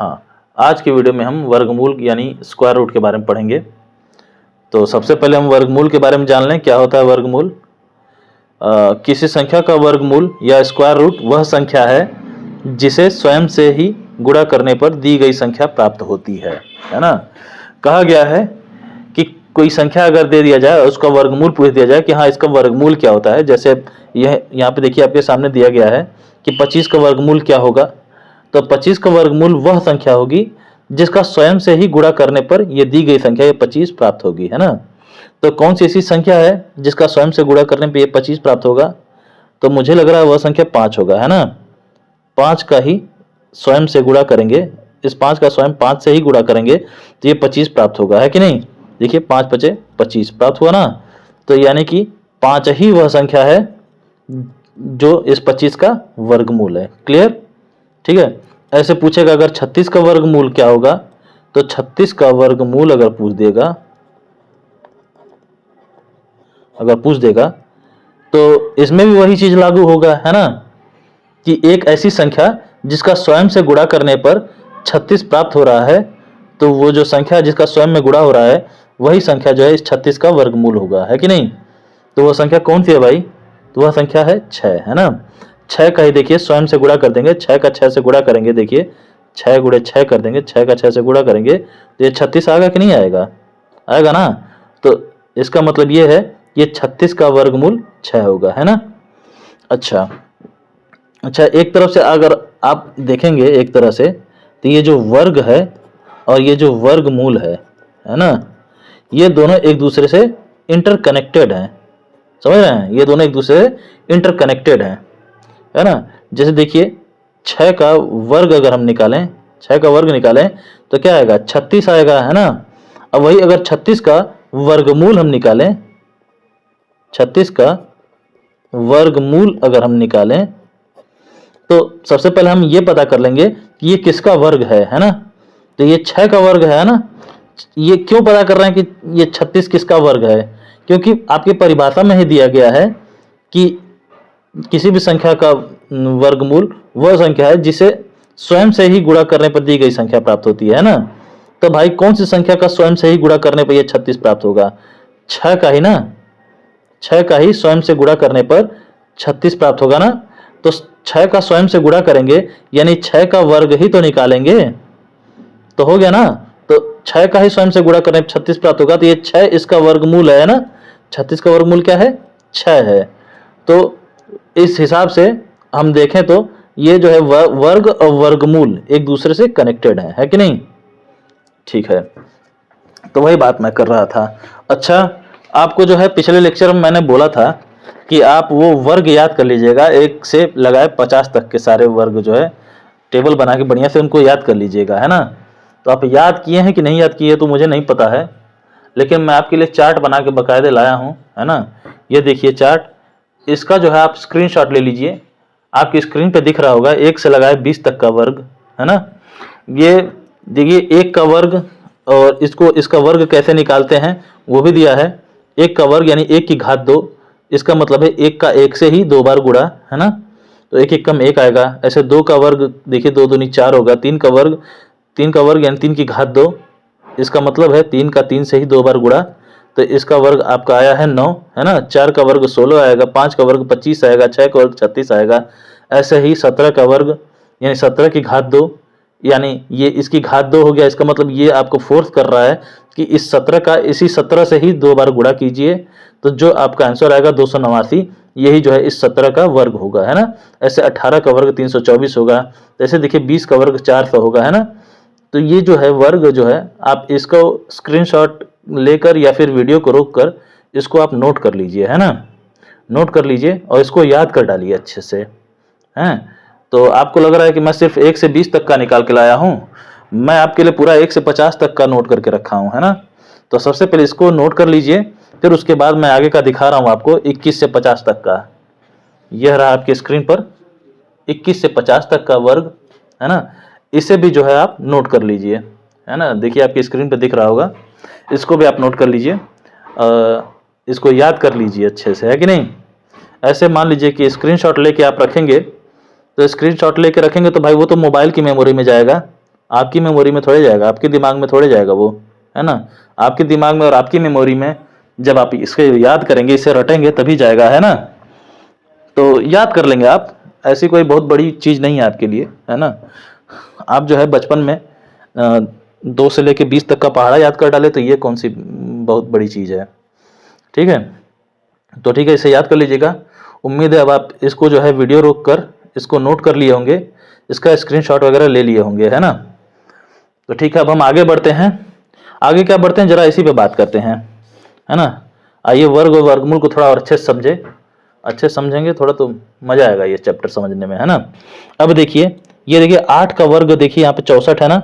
हाँ, आज की वीडियो में हम वर्गमूल यानी स्क्वायर रूट के बारे में पढ़ेंगे। तो सबसे पहले हम वर्गमूल के बारे में जान लें, क्या होता है वर्गमूल। किसी संख्या का वर्गमूल या स्क्वायर रूट वह संख्या है जिसे स्वयं से ही गुणा करने पर दी गई संख्या प्राप्त होती है ना। कहा गया है कि कोई संख्या अगर दे दिया जाए और उसका वर्गमूल पूछ दिया जाए कि हाँ इसका वर्गमूल क्या होता है। जैसे यह यहाँ पे देखिए आपके सामने दिया गया है कि 25 का वर्गमूल क्या होगा। तो 25 का वर्गमूल वह संख्या होगी जिसका स्वयं से ही गुणा करने पर यह दी गई संख्या ये 25 प्राप्त होगी, है ना। तो कौन सी ऐसी संख्या है जिसका स्वयं से गुणा करने पर यह 25 प्राप्त होगा। तो मुझे लग रहा है वह संख्या 5 होगा, है ना। 5 का ही स्वयं से गुणा करेंगे, इस 5 का स्वयं 5 से ही गुणा करेंगे तो ये 25 प्राप्त होगा, है कि नहीं। देखिए 5 पचे 25 प्राप्त हुआ ना। तो यानी कि 5 ही वह संख्या है जो इस 25 का वर्गमूल है। क्लियर, ठीक है। ऐसे पूछेगा अगर 36 का वर्गमूल क्या होगा, तो 36 का वर्गमूल अगर पूछ देगा तो इसमें भी वही चीज लागू होगा, है ना, कि एक ऐसी संख्या जिसका स्वयं से गुणा करने पर 36 प्राप्त हो रहा है, तो वो जो संख्या जिसका स्वयं में गुणा हो रहा है वही संख्या जो है इस 36 का वर्गमूल होगा, है कि नहीं। तो वह संख्या कौन सी है भाई, तो वह संख्या है 6, है ना। 6 का ही देखिए स्वयं से गुणा कर देंगे, 6 का 6 से गुणा करेंगे, देखिए 6 गुणे 6 कर देंगे, 6 का 6 से गुणा करेंगे तो ये 36 आएगा कि नहीं आएगा, आएगा ना। तो इसका मतलब ये है ये 36 का वर्गमूल 6 होगा, है ना। अच्छा, एक तरफ से अगर आप देखेंगे एक तरह से तो ये जो वर्ग है और ये जो वर्गमूल है ना, ये दोनों एक दूसरे से इंटरकनेक्टेड हैं। समझ रहे हैं, ये दोनों एक दूसरे से इंटरकनेक्टेड हैं, है ना। जैसे देखिए 6 का वर्ग अगर हम निकालें, 6 का वर्ग निकालें तो क्या आएगा 36 आएगा, है ना। अब वही अगर 36 का वर्गमूल हम निकालें, 36 का वर्गमूल अगर हम निकालें तो सबसे पहले हम ये पता कर लेंगे कि ये किसका वर्ग है ना। तो ये 6 का वर्ग है ना। ये क्यों पता कर रहे हैं कि ये 36 किसका वर्ग है, क्योंकि आपकी परिभाषा में ही दिया गया है कि किसी भी संख्या का वर्गमूल वह संख्या है जिसे स्वयं से ही गुणा करने पर दी गई संख्या प्राप्त होती है ना। तो भाई कौन सी संख्या का स्वयं से ही गुणा करने पर यह 36 प्राप्त होगा, 6 का ही ना। 6 का ही स्वयं से गुणा करने पर 36 प्राप्त होगा ना। तो 6 का स्वयं से गुणा करेंगे यानी 6 का वर्ग ही तो निकालेंगे, तो हो गया ना। तो 6 का ही स्वयं से गुणा करने पर 36 प्राप्त होगा, तो ये 6 इसका वर्गमूल है ना। 36 का वर्गमूल क्या है, 6 है। तो इस हिसाब से हम देखें तो ये जो है वर्ग और वर्गमूल एक दूसरे से कनेक्टेड है कि नहीं। ठीक है, तो वही बात मैं कर रहा था। अच्छा, आपको जो है पिछले लेक्चर में मैंने बोला था कि आप वो वर्ग याद कर लीजिएगा, 1 से लगाए 50 तक के सारे वर्ग जो है टेबल बना के बढ़िया से उनको याद कर लीजिएगा, है ना। तो आप याद किए हैं कि नहीं याद किए तो मुझे नहीं पता है, लेकिन मैं आपके लिए चार्ट बना के बाकायदे लाया हूँ, है ना। ये देखिए चार्ट, इसका जो है आप स्क्रीनशॉट ले लीजिए, आपकी स्क्रीन पे दिख रहा होगा 1 से लगाए 20 तक का वर्ग, है ना। ये देखिए 1 का वर्ग और इसका वर्ग कैसे निकालते हैं वो भी दिया है। 1 का वर्ग यानी 1 की घात 2, इसका मतलब है 1 का 1 से ही 2 बार गुणा, है ना। तो 1 1 कम 1 आएगा। ऐसे 2 का वर्ग देखिए 2 दूनी 4 होगा। 3 का वर्ग यानी 3 की घात 2, इसका मतलब है 3 का 3 से ही 2 बार गुणा, तो इसका वर्ग आपका आया है 9, है ना। 4 का वर्ग 16 आएगा, 5 का वर्ग 25 आएगा, 6 का वर्ग 36 आएगा। ऐसे ही 17 का वर्ग यानी 17 की घात 2, यानी ये इसकी घात 2 हो गया। इसका मतलब ये आपको फोर्स कर रहा है कि इस 17 का इसी 17 से ही 2 बार गुणा कीजिए, तो जो आपका आंसर आएगा 289, यही जो है इस 17 का वर्ग होगा, है ना। ऐसे 18 का वर्ग 324 होगा। ऐसे देखिए 20 का वर्ग 400 होगा, है ना। तो ये जो है वर्ग जो है आप इसको स्क्रीनशॉट लेकर या फिर वीडियो को रोककर इसको आप नोट कर लीजिए, है ना। नोट कर लीजिए और इसको याद कर डालिए अच्छे से, हैं। तो आपको लग रहा है कि मैं सिर्फ 1 से 20 तक का निकाल के लाया हूँ, मैं आपके लिए पूरा 1 से 50 तक का नोट करके रखा हूँ, है ना। तो सबसे पहले इसको नोट कर लीजिए, फिर उसके बाद मैं आगे का दिखा रहा हूँ आपको 21 से 50 तक का। यह रहा आपकी स्क्रीन पर 21 से 50 तक का वर्ग, है ना। इसे भी जो है आप नोट कर लीजिए, है ना। देखिए आपकी स्क्रीन पर दिख रहा होगा, इसको भी आप नोट कर लीजिए, इसको याद कर लीजिए अच्छे से, है कि नहीं। ऐसे मान लीजिए कि स्क्रीनशॉट लेके आप रखेंगे, तो स्क्रीनशॉट लेके रखेंगे तो भाई वो तो मोबाइल की मेमोरी में जाएगा, आपकी मेमोरी में थोड़े जाएगा, आपके दिमाग में थोड़े जाएगा वो, है ना। आपके दिमाग में और आपकी मेमोरी में जब आप इसके याद करेंगे, इसे रटेंगे तभी जाएगा, है ना। तो याद कर लेंगे आप, ऐसी कोई बहुत बड़ी चीज नहीं है आपके लिए, है ना। आप जो है बचपन में 2 से लेके 20 तक का पहाड़ा याद कर डाले, तो ये कौन सी बहुत बड़ी चीज है। ठीक है, तो ठीक है, इसे याद कर लीजिएगा। उम्मीद है अब आप इसको जो है वीडियो रोक कर इसको नोट कर लिए होंगे, इसका स्क्रीनशॉट वगैरह ले लिए होंगे, है ना। तो ठीक है, अब हम आगे बढ़ते हैं। आगे क्या बढ़ते हैं, जरा इसी पे बात करते हैं, है ना। आइए वर्ग और वर्गमूल को थोड़ा और अच्छे से समझे, अच्छे समझेंगे थोड़ा तो मजा आएगा ये चैप्टर समझने में, है ना। अब देखिए, ये देखिए 8 का वर्ग, देखिए यहाँ पे 64 है ना,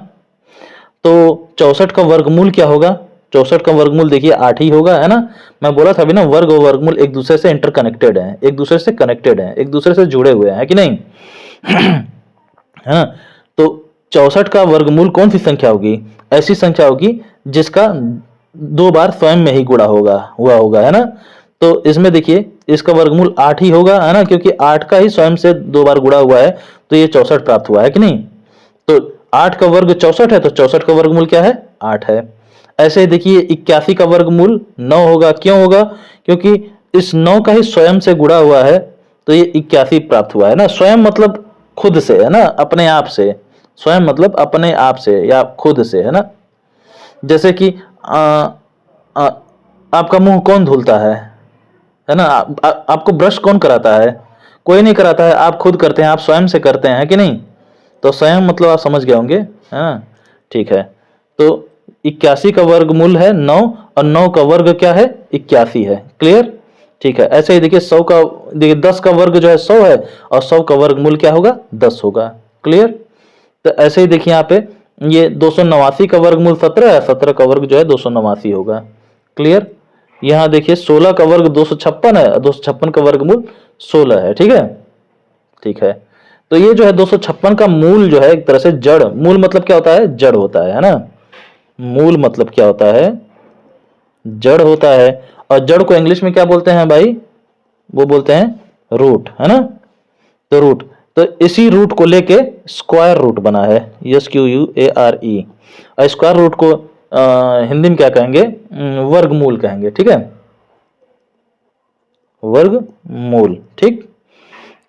तो 64 का वर्गमूल क्या होगा। 64 का वर्गमूल देखिए 8 ही होगा, है ना। मैं बोला था अभी ना, वर्ग और वर्गमूल एक दूसरे से इंटरकनेक्टेड हैं, एक दूसरे से कनेक्टेड हैं, एक दूसरे से जुड़े हुए हैं कि नहीं है ना। तो 64 का वर्गमूल कौन सी संख्या होगी, ऐसी संख्या होगी जिसका 2 बार स्वयं में ही गुणा हुआ होगा, है ना। तो इसमें देखिए इसका वर्गमूल 8 ही होगा, है ना, क्योंकि 8 का ही स्वयं से 2 बार गुणा हुआ है, तो ये 64 प्राप्त हुआ है कि नहीं। तो 8 का वर्ग 64 है, तो 64 का वर्गमूल क्या है, 8 है। ऐसे ही देखिए 81 का वर्गमूल 9 होगा। क्यों होगा, क्योंकि इस 9 का ही स्वयं से गुणा हुआ है, तो ये 81 प्राप्त हुआ है ना। स्वयं मतलब खुद से, है ना, अपने आप से। स्वयं मतलब अपने आप से या खुद से, है ना। जैसे कि आपका मुंह कौन धुलता है ना। आपको ब्रश कौन कराता है, कोई नहीं कराता है, आप खुद करते हैं, आप स्वयं से करते हैं कि नहीं। तो स्वयं मतलब आप समझ गए होंगे, हाँ ठीक है। तो 81 का वर्गमूल है 9, और 9 का वर्ग क्या है, 81 है। क्लियर, ठीक है। ऐसे ही देखिए 100 का, देखिए 10 का वर्ग जो है 100 है, और 100 का वर्गमूल क्या होगा, 10 होगा। क्लियर। तो ऐसे ही देखिए यहाँ पे ये 289 का वर्गमूल 17 है, 17 का वर्ग जो है 289 होगा। क्लियर। यहाँ देखिए 16 का वर्ग 256 है, 256 का वर्गमूल 16 है। ठीक है, ठीक है। तो ये जो है 256 का मूल जो है एक तरह से जड़, मूल मतलब क्या होता है, जड़ होता है ना। मूल मतलब क्या होता है, जड़ होता है। और जड़ को इंग्लिश में क्या बोलते हैं भाई, वो बोलते हैं रूट, है ना। तो रूट, तो इसी रूट को लेके स्क्वायर रूट बना है, SQUARE। और स्क्वायर रूट को हिंदी में क्या कहेंगे, वर्गमूल कहेंगे। ठीक है, वर्गमूल। ठीक,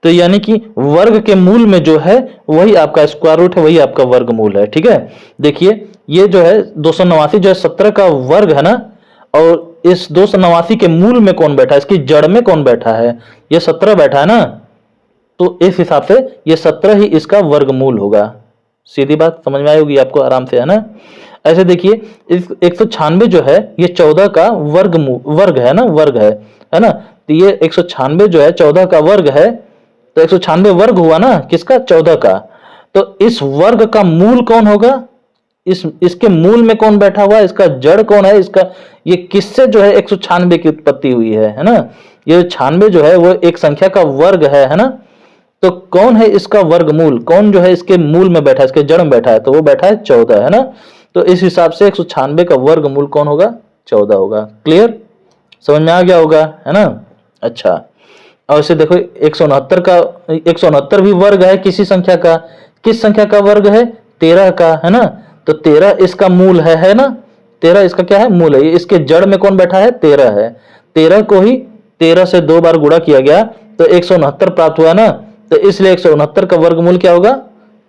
तो यानी कि वर्ग के मूल में जो है वही आपका स्क्वायर रूट है, वही आपका वर्गमूल है। ठीक है, देखिए ये जो है 289 जो है 17 का वर्ग है ना, और इस 289 के मूल में कौन बैठा है, इसकी जड़ में कौन बैठा है, ये 17 बैठा है ना। तो इस हिसाब से ये 17 ही इसका वर्गमूल होगा। सीधी बात समझ में आई होगी आपको आराम से, है ना। ऐसे देखिए इस 196 जो है ये 14 का वर्ग है ना, वर्ग है ना। तो ये 196 जो है 14 का वर्ग है, तो 196 वर्ग हुआ ना किसका, 14 का। तो इस वर्ग का मूल कौन होगा, इसके मूल में कौन बैठा हुआ है, इसका जड़ कौन है, इसका ये किससे जो है 196 की उत्पत्ति हुई है ना। ये 96 जो है वो एक संख्या का वर्ग है ना। तो कौन है इसका वर्गमूल, कौन जो है इसके मूल में बैठा है, इसके जड़ में बैठा है, तो वो बैठा है 14, है ना। तो इस हिसाब से 196 का वर्गमूल कौन होगा, 14 होगा। क्लियर, समझ में आ गया होगा, है ना। अच्छा, और इसे देखो 169 का, 169 भी वर्ग है किसी संख्या का, किस संख्या का वर्ग है, 13 का, है ना। तो 13 इसका मूल है ना। 13 इसका क्या है, मूल है। इसके जड़ में कौन बैठा है, 13 है। 13 को ही 13 से 2 बार गुणा किया गया तो 169 प्राप्त हुआ ना। तो इसलिए 169 का वर्गमूल क्या होगा,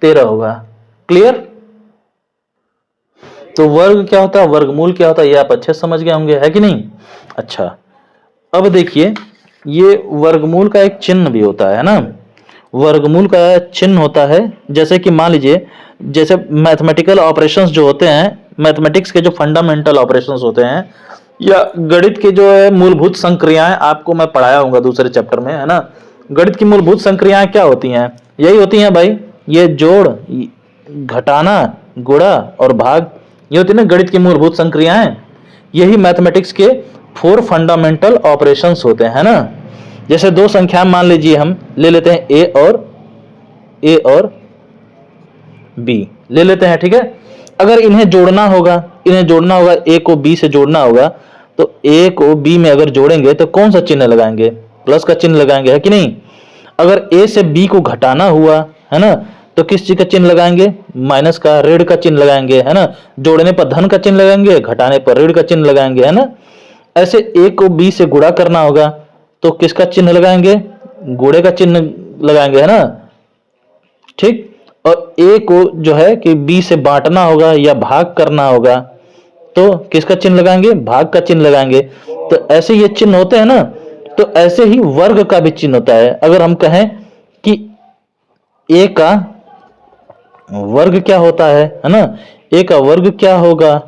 13 होगा। क्लियर। तो वर्ग क्या होता है, वर्गमूल क्या होता है, ये आप अच्छे समझ गए होंगे, है कि नहीं। अच्छा, अब देखिए ये वर्गमूल का एक चिन्ह भी होता है ना। वर्गमूल का चिन्ह होता है, जैसे कि मान लीजिए, जैसे मैथमेटिकल ऑपरेशंस जो होते हैं, मैथमेटिक्स के जो फंडामेंटल ऑपरेशंस होते हैं, या गणित के जो है मूलभूत संक्रियाएं, आपको मैं पढ़ाया हूंगा दूसरे चैप्टर में, है ना। गणित की मूलभूत संक्रियाएं क्या होती हैं, यही होती हैं भाई, ये जोड़, घटाना, गुणा और भाग, ये होती है ना गणित की मूलभूत संक्रियाएं। यही मैथमेटिक्स के 4 फंडामेंटल ऑपरेशंस होते हैं ना। जैसे 2 संख्या मान लीजिए हम ले लेते हैं ए और बी ले लेते हैं। ठीक है, अगर इन्हें जोड़ना होगा, ए को बी से जोड़ना होगा, तो ए को बी में अगर जोड़ेंगे तो कौन सा चिन्ह लगाएंगे, प्लस का चिन्ह लगाएंगे, है कि नहीं। अगर ए से बी को घटाना हुआ, है ना, तो किस चीज का चिन्ह लगाएंगे? माइनस का, ऋण का चिन्ह लगाएंगे, है ना। जोड़ने पर धन का चिन्ह लगाएंगे, घटाने पर ऋण का चिन्ह लगाएंगे, है ना। ऐसे ए को बी से गुणा करना होगा तो किसका चिन्ह लगाएंगे? गुणे का चिन्ह लगाएंगे, है ना। ठीक। और ए को जो है कि बी से बांटना होगा या भाग करना होगा तो किसका चिन्ह लगाएंगे? भाग का चिन्ह लगाएंगे। तो ऐसे ये चिन्ह होते हैं ना। तो ऐसे ही वर्ग का भी चिन्ह होता है। अगर हम कहें कि ए का वर्ग क्या होता है ना। ए का वर्ग क्या होगा?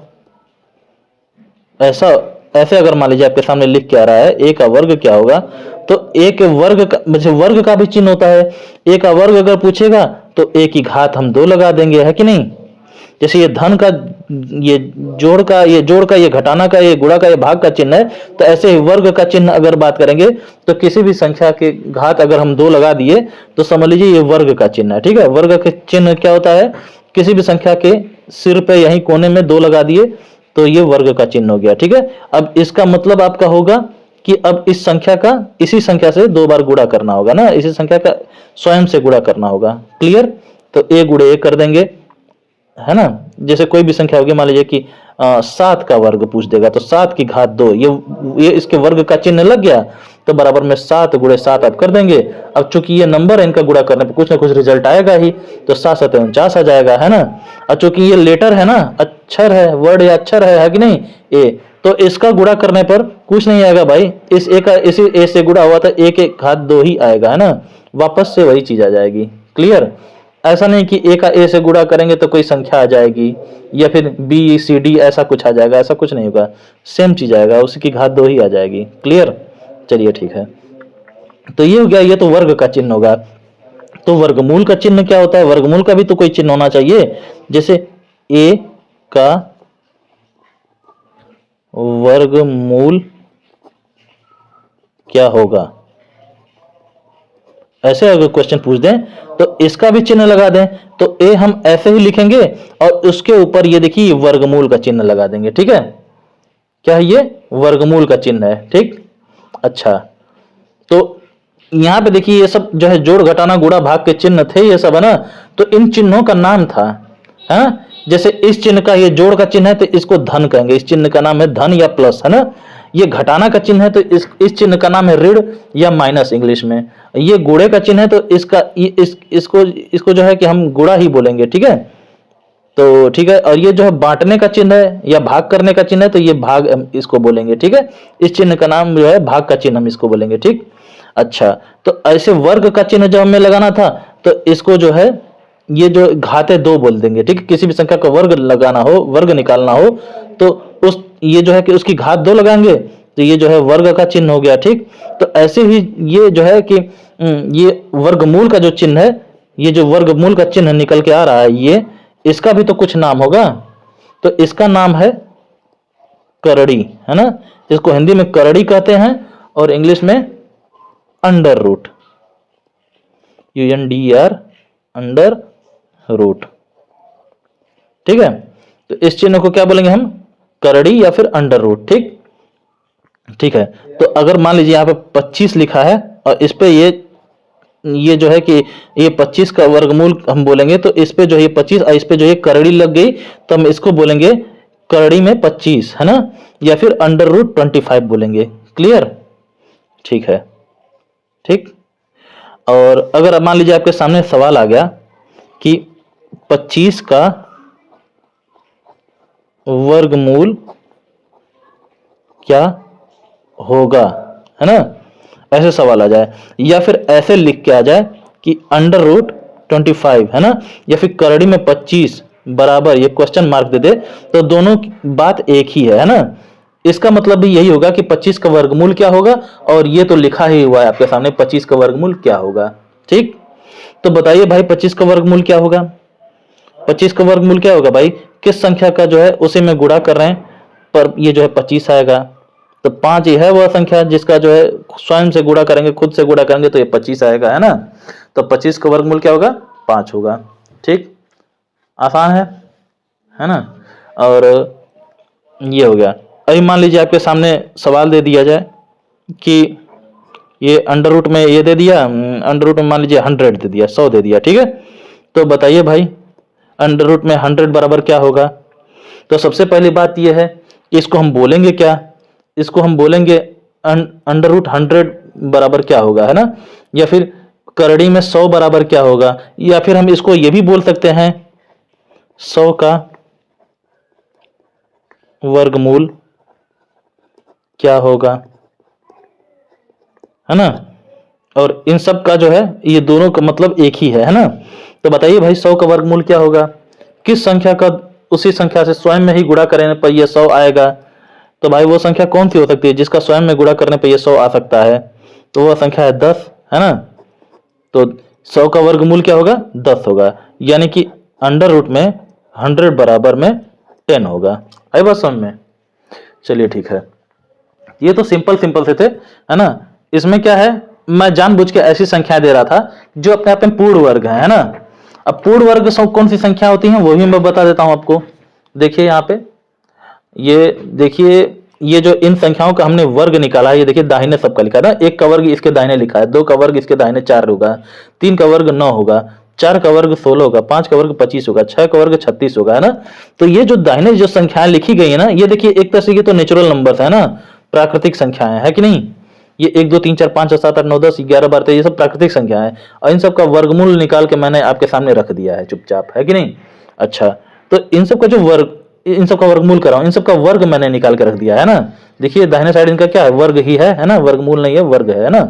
ऐसा ऐसे अगर मान लीजिए आपके सामने लिख के आ रहा है ए का वर्ग क्या होगा, तो ए के वर्ग का मतलब वर्ग का भी चिन्ह होता है। ए का वर्ग अगर पूछेगा तो ए की घात हम 2 लगा देंगे, है कि नहीं। जैसे ये धन का, ये जोड़ का, ये जोड़ का, ये घटाना का, ये गुणा का, ये भाग का चिन्ह है। तो ऐसे ही वर्ग का चिन्ह अगर बात करेंगे तो किसी भी संख्या के घात अगर हम 2 लगा दिए तो समझ लीजिए ये वर्ग का चिन्ह है। ठीक है। वर्ग का चिन्ह क्या होता है? किसी भी संख्या के सिर पे यही कोने में 2 लगा दिए तो ये वर्ग का चिन्ह हो गया। ठीक है। अब इसका मतलब आपका होगा कि अब इस संख्या का इसी संख्या से 2 बार गुणा करना होगा ना, इसी संख्या का स्वयं से गुणा करना होगा। क्लियर। तो ए गुणे ए कर देंगे, है ना। जैसे कोई भी संख्या होगी, मान लीजिए कि 7 का वर्ग पूछ देगा तो 7 की घात 2, ये इसके वर्ग का चिन्ह लग गया तो बराबर में 7 गुणे 7 आप कर देंगे। अब चूंकि ये नंबर है, इनका गुणा करने पर कुछ ना कुछ रिजल्ट आएगा ही, तो 7 7 49 आ जाएगा, है ना। और चूंकि ये लेटर है ना, अक्षर है, वर्ड या अक्षर है कि नहीं ए, तो इसका गुणा करने पर कुछ नहीं आएगा भाई। इस ए का इसी ए से गुणा हुआ था, ए के घात 2 ही आएगा, है ना। वापस से वही चीज आ जाएगी। क्लियर। ऐसा नहीं कि ए का ए से गुणा करेंगे तो कोई संख्या आ जाएगी या फिर बी सी डी ऐसा कुछ आ जाएगा, ऐसा कुछ नहीं होगा। सेम चीज आएगा, उसी की घात 2 ही आ जाएगी। क्लियर। चलिए ठीक है। तो ये हो गया, ये तो वर्ग का चिन्ह होगा। तो वर्गमूल का चिन्ह क्या होता है? वर्गमूल का भी तो कोई चिन्ह होना चाहिए। जैसे ए का वर्गमूल क्या होगा, ऐसे अगर क्वेश्चन पूछ दें तो इसका भी चिन्ह लगा दें। तो ए हम ऐसे ही लिखेंगे और उसके ऊपर ये देखिए वर्गमूल का चिन्ह लगा देंगे। ठीक है। क्या है ये? वर्गमूल का चिन्ह है। ठीक। अच्छा, तो यहां पे देखिए ये सब जो है जोड़ घटाना गुणा भाग के चिन्ह थे, ये सब है ना। तो इन चिन्हों का नाम था, है। जैसे इस चिन्ह का ये जोड़ का चिन्ह है तो इसको धन कहेंगे, इस चिन्ह का नाम है धन या प्लस, है ना। ये घटाना का चिन्ह है तो इस चिन्ह का नाम है ऋण या माइनस इंग्लिश में। ये गुणे का चिन्ह है तो इसको जो है कि हम गुणा ही बोलेंगे। ठीक है। तो ठीक है। और ये जो है बांटने का चिन्ह है या भाग करने का चिन्ह है तो ये भाग हम इसको बोलेंगे। ठीक है। इस चिन्ह का नाम जो है भाग का चिन्ह हम इसको बोलेंगे। ठीक। अच्छा, तो ऐसे वर्ग का चिन्ह जब हमें लगाना था तो इसको जो है ये जो घाते 2 बोल देंगे। ठीक है। किसी भी संख्या का वर्ग लगाना हो, वर्ग निकालना हो तो उस ये जो है कि उसकी घात 2 लगाएंगे तो ये जो है वर्ग का चिन्ह हो गया। ठीक। तो ऐसे ही ये जो है कि ये वर्गमूल का जो चिन्ह है, ये जो वर्गमूल का चिन्ह निकल के आ रहा है, ये इसका भी तो कुछ नाम होगा। तो इसका नाम है करड़ी, है ना। इसको हिंदी में करड़ी कहते हैं और इंग्लिश में under root, UNDER, under root. ठीक है। तो इस चिन्ह को क्या बोलेंगे हम? करड़ी या फिर अंडर रूट। ठीक। ठीक है। तो अगर मान लीजिए यहाँ पे 25 लिखा है और इस पे ये जो है कि ये 25 का वर्गमूल हम बोलेंगे तो इस पे जो है 25 और इस पे जो है करड़ी लग गई तो हम इसको बोलेंगे करड़ी में 25, है ना। या फिर अंडर रूट 25 बोलेंगे। क्लियर। ठीक है। ठीक। और अगर मान लीजिए आपके सामने सवाल आ गया कि 25 का वर्गमूल क्या होगा, है ना। ऐसे सवाल आ जाए या फिर ऐसे लिख के आ जाए कि अंडर रूट 25, है ना, या फिर करड़ी में 25 बराबर ये क्वेश्चन मार्क दे दे तो दोनों की बात एक ही है ना। इसका मतलब भी यही होगा कि 25 का वर्गमूल क्या होगा और ये तो लिखा ही हुआ है आपके सामने 25 का वर्गमूल क्या होगा। ठीक। तो बताइए भाई 25 का वर्गमूल क्या होगा? 25 का वर्गमूल क्या होगा भाई? किस संख्या का जो है उसे में गुणा कर रहे हैं पर ये जो है 25 आएगा। तो 5 ही है वह संख्या जिसका जो है स्वयं से गुणा करेंगे, खुद से गुणा करेंगे तो ये 25 आएगा, है ना। तो 25 का वर्गमूल क्या होगा? 5 होगा। ठीक। आसान है ना। और ये हो गया। अभी मान लीजिए आपके सामने सवाल दे दिया जाए कि ये अंडर रूट में ये दे दिया, अंडर रूट में मान लीजिए 100 दे दिया, 100 दे दिया। ठीक है। तो बताइए भाई, अंडर रूट में 100 बराबर क्या होगा? तो सबसे पहली बात यह है कि इसको हम बोलेंगे क्या? इसको हम बोलेंगे अंडर रूट 100 बराबर क्या होगा, है ना? या फिर करड़ी में 100 बराबर क्या होगा? या फिर हम इसको ये भी बोल सकते हैं 100 का वर्गमूल क्या होगा, है ना? और इन सब का जो है ये दोनों का मतलब एक ही है ना? तो बताइए भाई 100 का वर्गमूल क्या होगा? किस संख्या का उसी संख्या से स्वयं में ही गुणा करने पर यह 100 आएगा? तो भाई वो संख्या कौन सी हो सकती है जिसका स्वयं में गुणा करने पर यह 100 आ सकता है? तो वह संख्या है 10, है ना? तो 100 का वर्गमूल क्या होगा? 10 होगा, यानी कि अंडर रूट में 100 बराबर में 10 होगा। आई बात समझ में? चलिए ठीक है, ये तो सिंपल सिंपल से थे, है ना? इसमें क्या है, मैं जानबूझ के ऐसी संख्याएं दे रहा था जो अपने आप में पूर्ण वर्ग है ना? अब पूर्ण वर्ग कौन सी संख्या होती है वो भी मैं बता देता हूं आपको। देखिए यहाँ पे, ये देखिए, ये जो इन संख्याओं का हमने वर्ग निकाला है, ये देखिए दाहिने सबका लिखा है ना, 1 का वर्ग इसके दाहिने लिखा है, 2 का वर्ग इसके दाहिने 4 होगा, 3 का वर्ग 9 होगा, 4 का वर्ग 16 होगा, 5 का वर्ग 25 होगा, 6 का वर्ग 36 होगा, है ना? तो ये जो दाहिने जो संख्याएं लिखी गई है ना, ये देखिए एक तरह से ये तो नेचुरल नंबर्स है ना, प्राकृतिक संख्याएं है कि नहीं? ये 1 2 3 4 5 6 7 8 9 10 11 12 13 ये सब प्राकृतिक संख्या है, और इन सब का वर्गमूल निकाल के मैंने आपके सामने रख दिया है चुपचाप, है कि नहीं? अच्छा, तो इन सब का जो वर्ग, इन सब का वर्गमूल कराऊं, इन सब का वर्ग मैंने निकाल के रख दिया है ना। देखिए दाहिने साइड इनका क्या है, वर्ग ही है ना, वर्गमूल नहीं है, वर्ग है ना?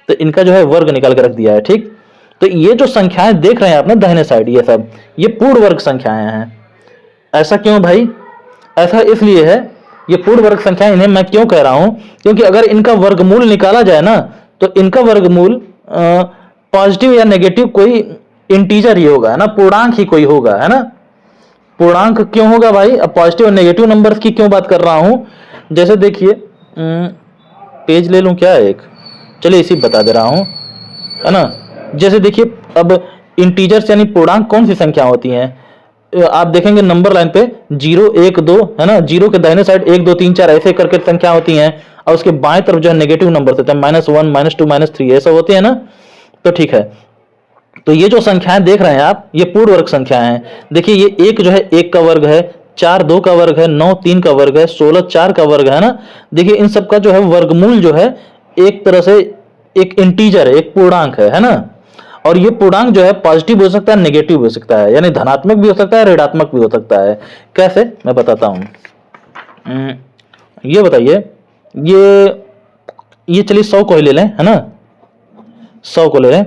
तो इनका जो है वर्ग निकाल के रख दिया है, ठीक? तो ये जो संख्याएं देख रहे हैं आप ना दाहिने साइड, ये सब ये पूर्ण वर्ग संख्याएं हैं। ऐसा क्यों भाई? ऐसा इसलिए है, ये पूर्ण वर्ग संख्याएं, इन्हें मैं क्यों कह रहा हूं, क्योंकि अगर इनका वर्गमूल निकाला जाए ना, तो इनका वर्गमूल पॉजिटिव या नेगेटिव कोई इंटीजर ही होगा, है ना, पूर्णांक ही कोई होगा, है ना? पूर्णांक क्यों होगा भाई? अब पॉजिटिव और नेगेटिव नंबर्स की क्यों बात कर रहा हूं? जैसे देखिए, पेज ले लूं क्या एक, चलिए इसी बता दे रहा हूं, है ना? जैसे देखिए, अब इंटीजर्स यानी पूर्णांक कौन सी संख्या होती हैं? आप देखेंगे नंबर लाइन पे 0 1 2, है ना? 0 के दाहिने साइड 1 2 3 4 ऐसे करके संख्या होती हैं, और उसके बाएं तरफ जो है नेगेटिव नंबर होते हैं, -1 -2 -3 ऐसा होते हैं ना? तो ठीक है, तो ये जो संख्याएं देख रहे हैं आप, ये पूर्ण वर्ग संख्याएं हैं। देखिए ये 1 जो है 1 का वर्ग है, 4 2 का वर्ग है, 9 3 का वर्ग है, 16 4 का वर्ग है ना? देखिए इन सब का जो है वर्गमूल जो है एक तरह से एक इंटीजर है, एक पूर्णांक है ना? और ये पूर्णांक जो है पॉजिटिव भी हो सकता है, नेगेटिव भी हो सकता है, यानी धनात्मक भी हो सकता है, ऋणात्मक भी हो सकता है। कैसे, मैं बताता हूं। ये बताइए, ये चलिए 100 को ही ले लें, है ना? 100 को ले लें,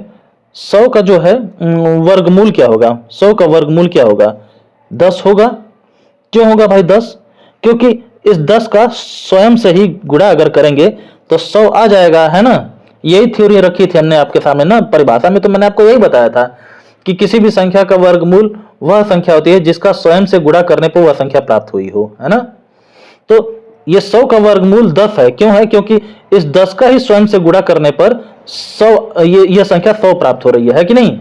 100 का जो है वर्गमूल क्या होगा? 100 का वर्गमूल क्या होगा? 10 होगा। क्यों होगा भाई 10? क्योंकि इस 10 का स्वयं से ही गुणा अगर करेंगे तो 100 आ जाएगा, है ना? यही थ्योरी रखी थी हमने आपके सामने ना, परिभाषा में तो मैंने आपको यही बताया था कि किसी भी संख्या का वर्गमूल वह संख्या होती है जिसका स्वयं से गुणा करने पर वह संख्या प्राप्त हुई हो, है ना? तो ये 100 का वर्गमूल 10 है। क्यों है? क्योंकि इस 10 का ही स्वयं से गुणा करने पर 100 ये संख्या 100 प्राप्त हो रही है कि नहीं?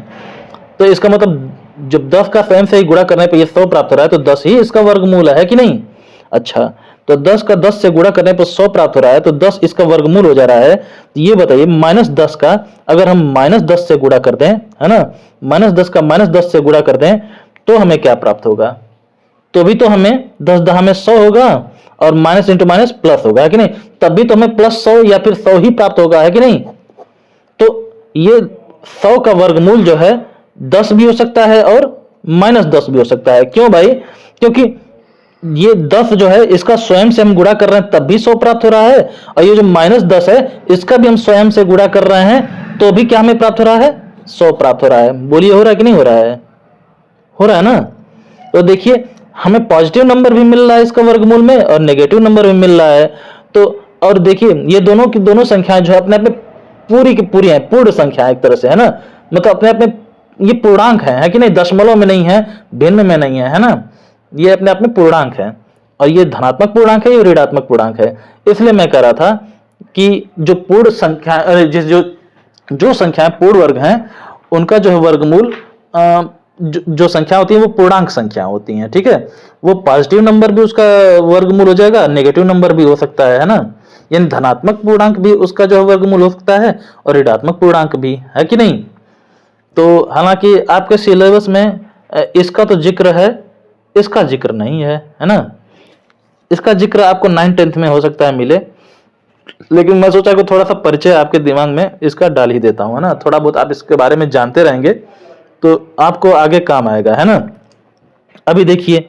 तो इसका मतलब जब 10 का स्वयं से ही गुणा करने पर ये 100 प्राप्त हो रहा है, तो 10 ही इसका वर्गमूल है कि नहीं? अच्छा, तो 10 का 10 से गुणा करने पर 100 प्राप्त हो रहा है, तो 10 इसका वर्गमूल हो जा रहा है। तो ये बताइए -10 का अगर हम -10 से गुणा कर दें, है ना, -10 का -10 से गुणा कर दें, तो हमें क्या प्राप्त होगा? तो भी तो हमें 10 10 में 100 होगा, और माइनस इंटू माइनस प्लस होगा, है कि नहीं? तब भी तो हमें +100 या फिर 100 ही प्राप्त होगा, है कि नहीं? तो ये 100 का वर्गमूल जो है 10 भी हो सकता है और -10 भी हो सकता है। क्यों भाई? क्योंकि ये 10 जो है इसका स्वयं से हम गुणा कर रहे हैं तब भी 100 प्राप्त हो रहा है, और ये जो -10 है इसका भी हम स्वयं से गुणा कर रहे हैं तो भी क्या हमें प्राप्त हो रहा है? 100 प्राप्त हो रहा है। बोलिए हो रहा है कि नहीं हो रहा है? हो रहा है ना? तो देखिए हमें पॉजिटिव नंबर भी मिल रहा है इसका वर्गमूल में, और नेगेटिव नंबर भी मिल रहा है। तो और देखिए ये दोनों की दोनों संख्याएं जो है अपने आप में पूरी की पूरी है, पूर्ण संख्या एक तरह से, है ना? मतलब अपने आप में ये पूर्णांक है कि नहीं? दशमलव में नहीं है, भिन्न में नहीं है ना? ये अपने आप में पूर्णांक है, और ये धनात्मक पूर्णांक है, ये ऋणात्मक पूर्णांक है। इसलिए मैं कह रहा था कि जो पूर्ण संख्या जो संख्याएं पूर्ण वर्ग हैं उनका जो है वर्गमूल जो संख्या होती है वो पूर्णांक संख्या होती हैं, ठीक है? वो पॉजिटिव नंबर भी उसका वर्गमूल हो जाएगा, नेगेटिव नंबर भी हो सकता है ना? यानी धनात्मक पूर्णांक भी उसका जो है वर्गमूल हो सकता है, और ऋणात्मक पूर्णांक भी, है कि नहीं? तो हालांकि आपके सिलेबस में इसका तो जिक्र है, इसका जिक्र नहीं है ना। इसका जिक्र आपको 9th-10th में हो सकता है मिले, लेकिन मैं सोचा कि थोड़ा सा परिचय आपके दिमाग में इसका डाल ही देता हूँ, है ना। थोड़ा बहुत आप इसके बारे में जानते रहेंगे तो आपको आगे काम आएगा, है ना। अभी देखिए,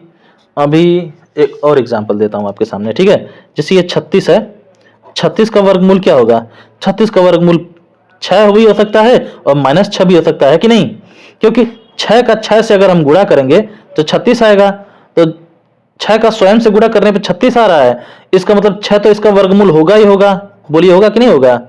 अभी एक और एग्जांपल देता हूँ आपके सामने, ठीक है। जैसे ये 36 है, 36 का वर्गमूल क्या होगा? 36 का वर्गमूल 6 भी हो सकता है और -6 भी हो सकता है कि नहीं, क्योंकि 6 का 6 से अगर हम गुणा करेंगे तो 36 आएगा। तो 6 का स्वयं से गुणा करने पे 36 आ रहा है, इसका मतलब 6 तो इसका वर्गमूल होगा ही होगा। बोलिए होगा कि नहीं होगा?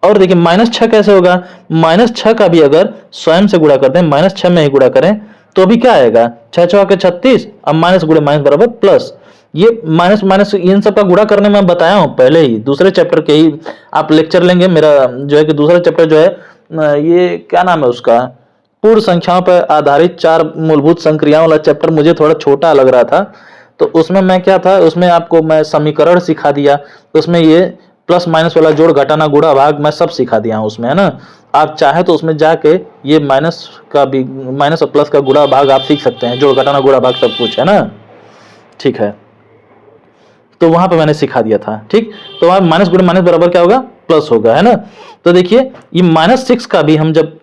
और देखिए -6 कैसे होगा? -6 का भी अगर स्वयं से गुणा करते हैं, -6 में ही गुणा करें तो भी क्या आएगा? 6 चौके 36, अब माइनस गुणे माइनस बराबर प्लस। ये माइनस माइनस इन सब का गुणा करने में बताया हूं पहले ही, दूसरे चैप्टर के ही आप लेक्चर लेंगे मेरा, जो है कि दूसरा चैप्टर जो है ये क्या नाम है उसका, पूर्ण संख्याओं पर आधारित 4 मूलभूत संक्रियाओं वाला चैप्टर मुझे थोड़ा छोटा लग रहा था। तो उसमें मैं क्या था, उसमें आपको मैं समीकरण सिखा दिया, उसमें ये प्लस माइनस वाला जोड़ घटाना गुणा भाग मैं सब सिखा दिया हूं उसमें, है ना। आप चाहे तो उसमें जाके ये माइनस का भी, माइनस और प्लस का गुणा भाग आप सीख सकते हैं, जोड़ घटाना गुणा भाग सब कुछ, है ना। ठीक है, तो वहां पे मैंने सिखा दिया था, ठीक। तो वहां माइनस गुणे माइनस बराबर क्या होगा? प्लस होगा, है ना। तो देखिए ये -6 का भी हम जब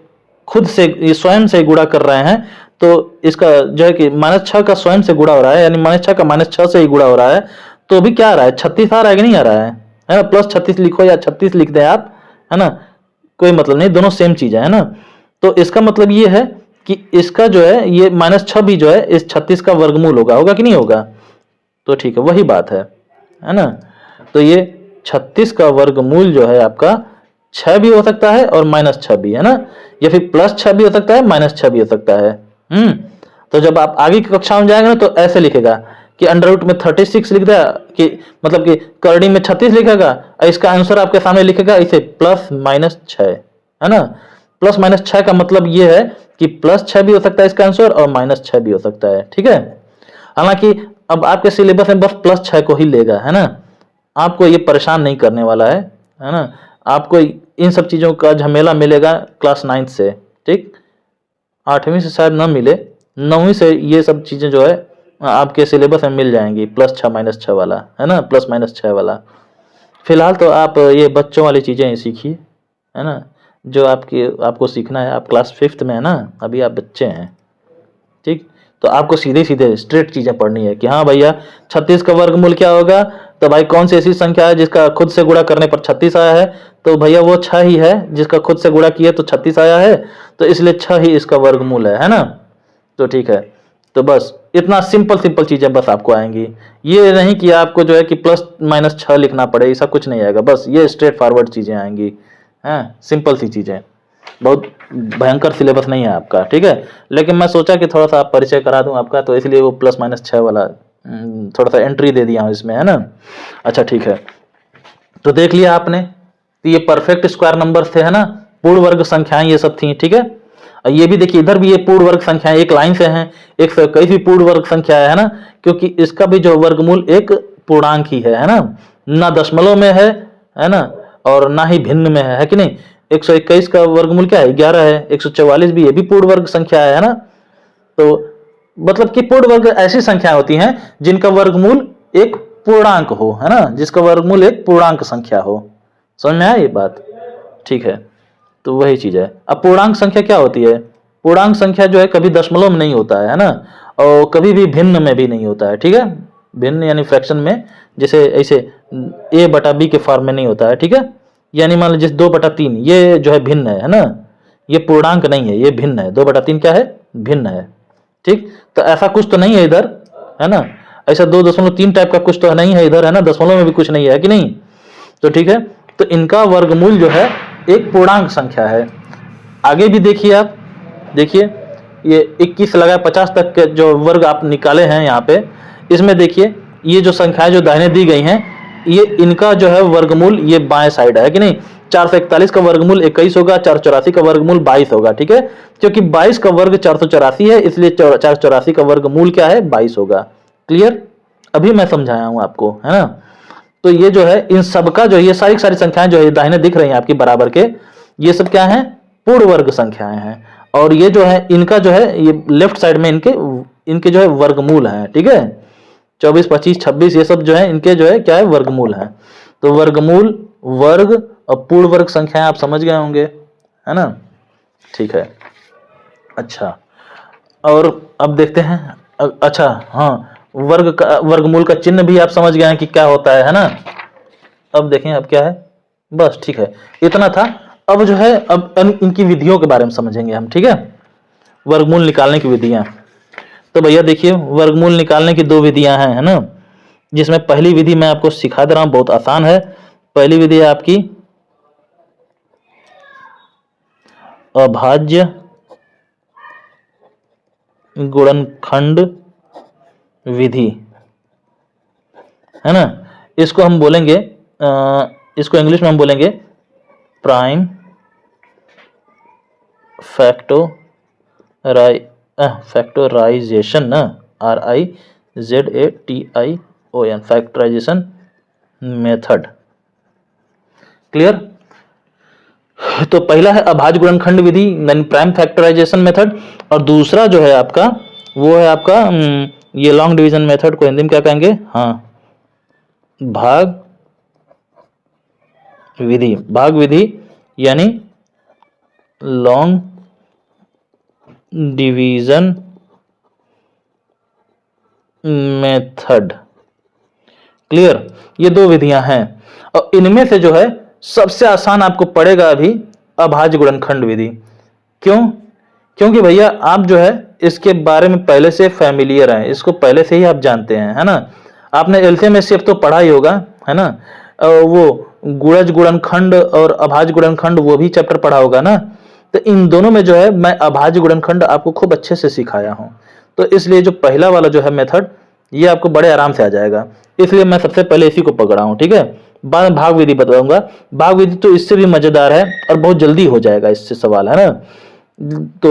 खुद से ये स्वयं से गुणा कर रहे हैं तो इसका जो है कि -6 का स्वयं से गुणा हो रहा है, यानी -6 का -6 से ही गुणा हो रहा है, तो अभी क्या आ रहा है? 36 आ रहा है कि नहीं आ रहा है ना। प्लस 36 लिखो या 36 लिख दें आप, है ना, कोई मतलब नहीं, दोनों सेम चीज है ना। तो इसका मतलब ये है कि इसका जो है ये -6 भी जो है इस 36 का वर्गमूल होगा, होगा कि नहीं होगा? तो ठीक है, वही बात है ना। तो ये 36 का वर्गमूल जो है आपका 6 भी हो सकता है और -6 भी, है ना, या फिर +6 भी हो सकता है, -6 भी हो सकता है। तो जब आप आगे की कक्षा में जाएंगे ना तो ऐसे लिखेगा कि √ में 36 लिख दिया, कि मतलब कि करड़ी में 36 लिखेगा और इसका आंसर आपके सामने लिखेगा इसे +-6, है ना। +-6 का मतलब ये है कि +6 भी हो सकता है इसका आंसर और -6 भी हो सकता है, ठीक है। हालांकि अब आपके सिलेबस में बस +6 को ही लेगा, है ना, आपको ये परेशान नहीं करने वाला है ना। आपको इन सब चीज़ों का झमेला मिलेगा क्लास 9th से, ठीक। 8वीं से शायद ना मिले, 9वीं से ये सब चीज़ें जो है आपके सिलेबस में मिल जाएंगी, +6 -6 वाला, है ना, +-6 वाला। फिलहाल तो आप ये बच्चों वाली चीज़ें ही सीखिए, है ना, जो आपको सीखना है। आप क्लास 5th में है ना, अभी आप बच्चे हैं, ठीक। तो आपको सीधे सीधे स्ट्रेट चीज़ें पढ़नी है कि हाँ भैया 36 का वर्गमूल क्या होगा, तो भाई कौन सी ऐसी संख्या है जिसका खुद से गुणा करने पर 36 आया है, तो भैया वो 6 ही है, जिसका खुद से गुणा किया तो 36 आया है, तो इसलिए 6 ही इसका वर्गमूल है ना। तो ठीक है, तो बस इतना सिंपल सिंपल चीज़ें बस आपको आएंगी, ये नहीं कि आपको जो है कि +-6 लिखना पड़े, ऐसा कुछ नहीं आएगा, बस ये स्ट्रेट फॉरवर्ड चीज़ें आएंगी, हैं, सिंपल सी चीज़ें, बहुत भयंकर सिलेबस नहीं है आपका, ठीक है। लेकिन मैं सोचा कि थोड़ा सा परिचय करा दूं आपका, तो इसलिए वो +-6 वाला थोड़ा सा एंट्री दे दिया हूं इसमें, है ना। अच्छा ठीक है, तो देख लिया आपने, तो ये परफेक्ट स्क्वायर नंबर थे, है ना, पूर्ण वर्ग संख्याएं ये सब थी, ठीक है। और ये भी देखिए इधर भी ये पूर्ण वर्ग संख्याएं एक लाइन से हैं, 121 भी पूर्ण वर्ग संख्या है ना, क्योंकि इसका भी जो वर्गमूल एक पूर्णांक ही है ना, ना दशमलव में है ना, और ना ही भिन्न में है कि नहीं। 121 का वर्गमूल क्या है? 11 है। 144 भी, ये भी पूर्ण वर्ग संख्या है ना। तो मतलब कि पूर्ण वर्ग ऐसी संख्या होती हैं जिनका वर्गमूल एक पूर्णांक हो, है ना, जिसका वर्गमूल एक पूर्णांक संख्या हो। समझ में आया ये बात? ठीक है, तो वही चीज है। अब पूर्णांक संख्या क्या होती है? पूर्णांक संख्या जो है कभी दशमलव में नहीं होता है ना, और कभी भी भिन्न में भी नहीं होता है, ठीक है। भिन्न यानी फ्रैक्शन में, जैसे ऐसे a/b के फॉर्म में नहीं होता है, ठीक है। यानी मान लीजिए 2/3 ये जो है भिन्न है ना, ये पूर्णांक नहीं है, ये भिन्न है। 2/3 क्या है? भिन्न है, ठीक। तो ऐसा कुछ तो नहीं है इधर, है ना, ऐसा 2.3 टाइप का कुछ तो नहीं है इधर, है ना, दशमलव में भी कुछ नहीं है कि नहीं। तो ठीक है, तो इनका वर्गमूल जो है एक पूर्णांक संख्या है। आगे भी देखिए आप, देखिए ये 21 लगाए 50 तक के जो वर्ग आप निकाले हैं यहाँ पे, इसमें देखिए ये जो संख्याएं जो दाहिने दी गई हैं, ये इनका जो है वर्गमूल ये बाएं साइड है कि नहीं। 441 का वर्गमूल 21 होगा, 484 का वर्गमूल 22 होगा, ठीक है। क्योंकि 22 का वर्ग 484 है, इसलिए 484 का वर्गमूल क्या है? 22 होगा। क्लियर? अभी मैं समझाया हूं आपको, है ना। तो ये जो है इन सबका जो ये सारी संख्याएं जो है दाहिने दिख रही हैं आपकी बराबर के, ये सब क्या हैं? पूर्ण वर्ग संख्याएं हैं। और ये जो है इनका जो है ये लेफ्ट साइड में इनके इनके जो है वर्गमूल है, ठीक है। 24, 25, 26 ये सब जो है इनके जो है क्या है, वर्गमूल है। तो वर्गमूल, वर्ग और पूर्ण वर्ग संख्याएं आप समझ गए होंगे, है ना, ठीक है। अच्छा, और अब देखते हैं अच्छा हाँ, वर्गमूल का चिन्ह भी आप समझ गए हैं कि क्या होता है ना। अब देखें अब क्या है, बस ठीक है, इतना था। अब जो है अब इनकी विधियों के बारे में समझेंगे हम, ठीक है। वर्गमूल निकालने की विधियां, तो भैया देखिए वर्गमूल निकालने की दो विधियां हैं, है ना, जिसमें पहली विधि मैं आपको सिखा दे रहा हूं, बहुत आसान है। पहली विधि है आपकी अभाज्य गुणनखंड विधि, है ना। इसको हम बोलेंगे इसको इंग्लिश में हम बोलेंगे प्राइम फैक्टराइजेशन ना, RIZATION, फैक्टराइजेशन मेथड। क्लियर। तो पहला है अभाज्य गुणनखंड विधि, प्राइम फैक्टराइजेशन मेथड, और दूसरा जो है आपका वो है आपका ये लॉन्ग डिवीजन मेथड को हिंदी में क्या कहेंगे, हाँ, भाग विधि। भाग विधि यानी लॉन्ग डिवीजन मेथड। क्लियर। ये दो विधियां हैं और इनमें से जो है सबसे आसान आपको पड़ेगा अभी अभाज्य गुणनखंड विधि। क्यों? क्योंकि भैया आप जो है इसके बारे में पहले से फैमिलियर हैं, इसको पहले से ही आप जानते हैं, है ना। आपने एलसीएम एचसीएफ तो पढ़ा ही होगा, है ना। वो गुणज गुणनखंड और अभाज्य गुणनखंड वो भी चैप्टर पढ़ा होगा ना। तो इन दोनों में जो है मैं अभाज्य गुणनखंड आपको खूब अच्छे से सिखाया हूं, तो इसलिए जो पहला वाला जो है मेथड ये आपको बड़े आराम से आ जाएगा, इसलिए मैं सबसे पहले इसी को पकड़ा हूं, ठीक है। बाद में भाग विधि बताऊंगा। भाग विधि तो इससे भी मजेदार है और बहुत जल्दी हो जाएगा इससे सवाल, है ना। तो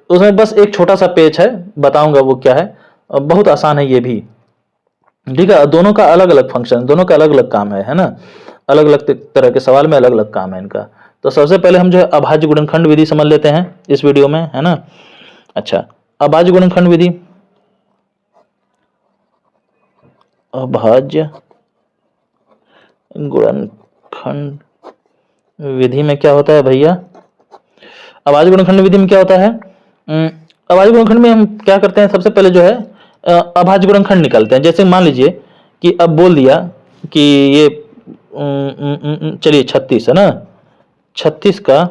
उसमें बस एक छोटा सा पेज है, बताऊंगा वो क्या है, बहुत आसान है ये भी, ठीक है। दोनों का अलग अलग फंक्शन, दोनों का अलग अलग काम है ना। अलग अलग तरह के सवाल में अलग अलग काम है इनका। तो सबसे पहले हम जो है अभाज्य गुणनखंड विधि समझ लेते हैं इस वीडियो में, है ना। अच्छा, अभाज्य गुणनखंड विधि, अभाज्य गुणनखंड विधि में क्या होता है भैया, अभाज्य गुणनखंड विधि में क्या होता है, अभाज्य गुणनखंड में हम क्या करते हैं, सबसे पहले जो है अभाज्य गुणनखंड निकालते हैं। जैसे मान लीजिए कि अब बोल दिया कि ये चलिए 36 है ना, 36 का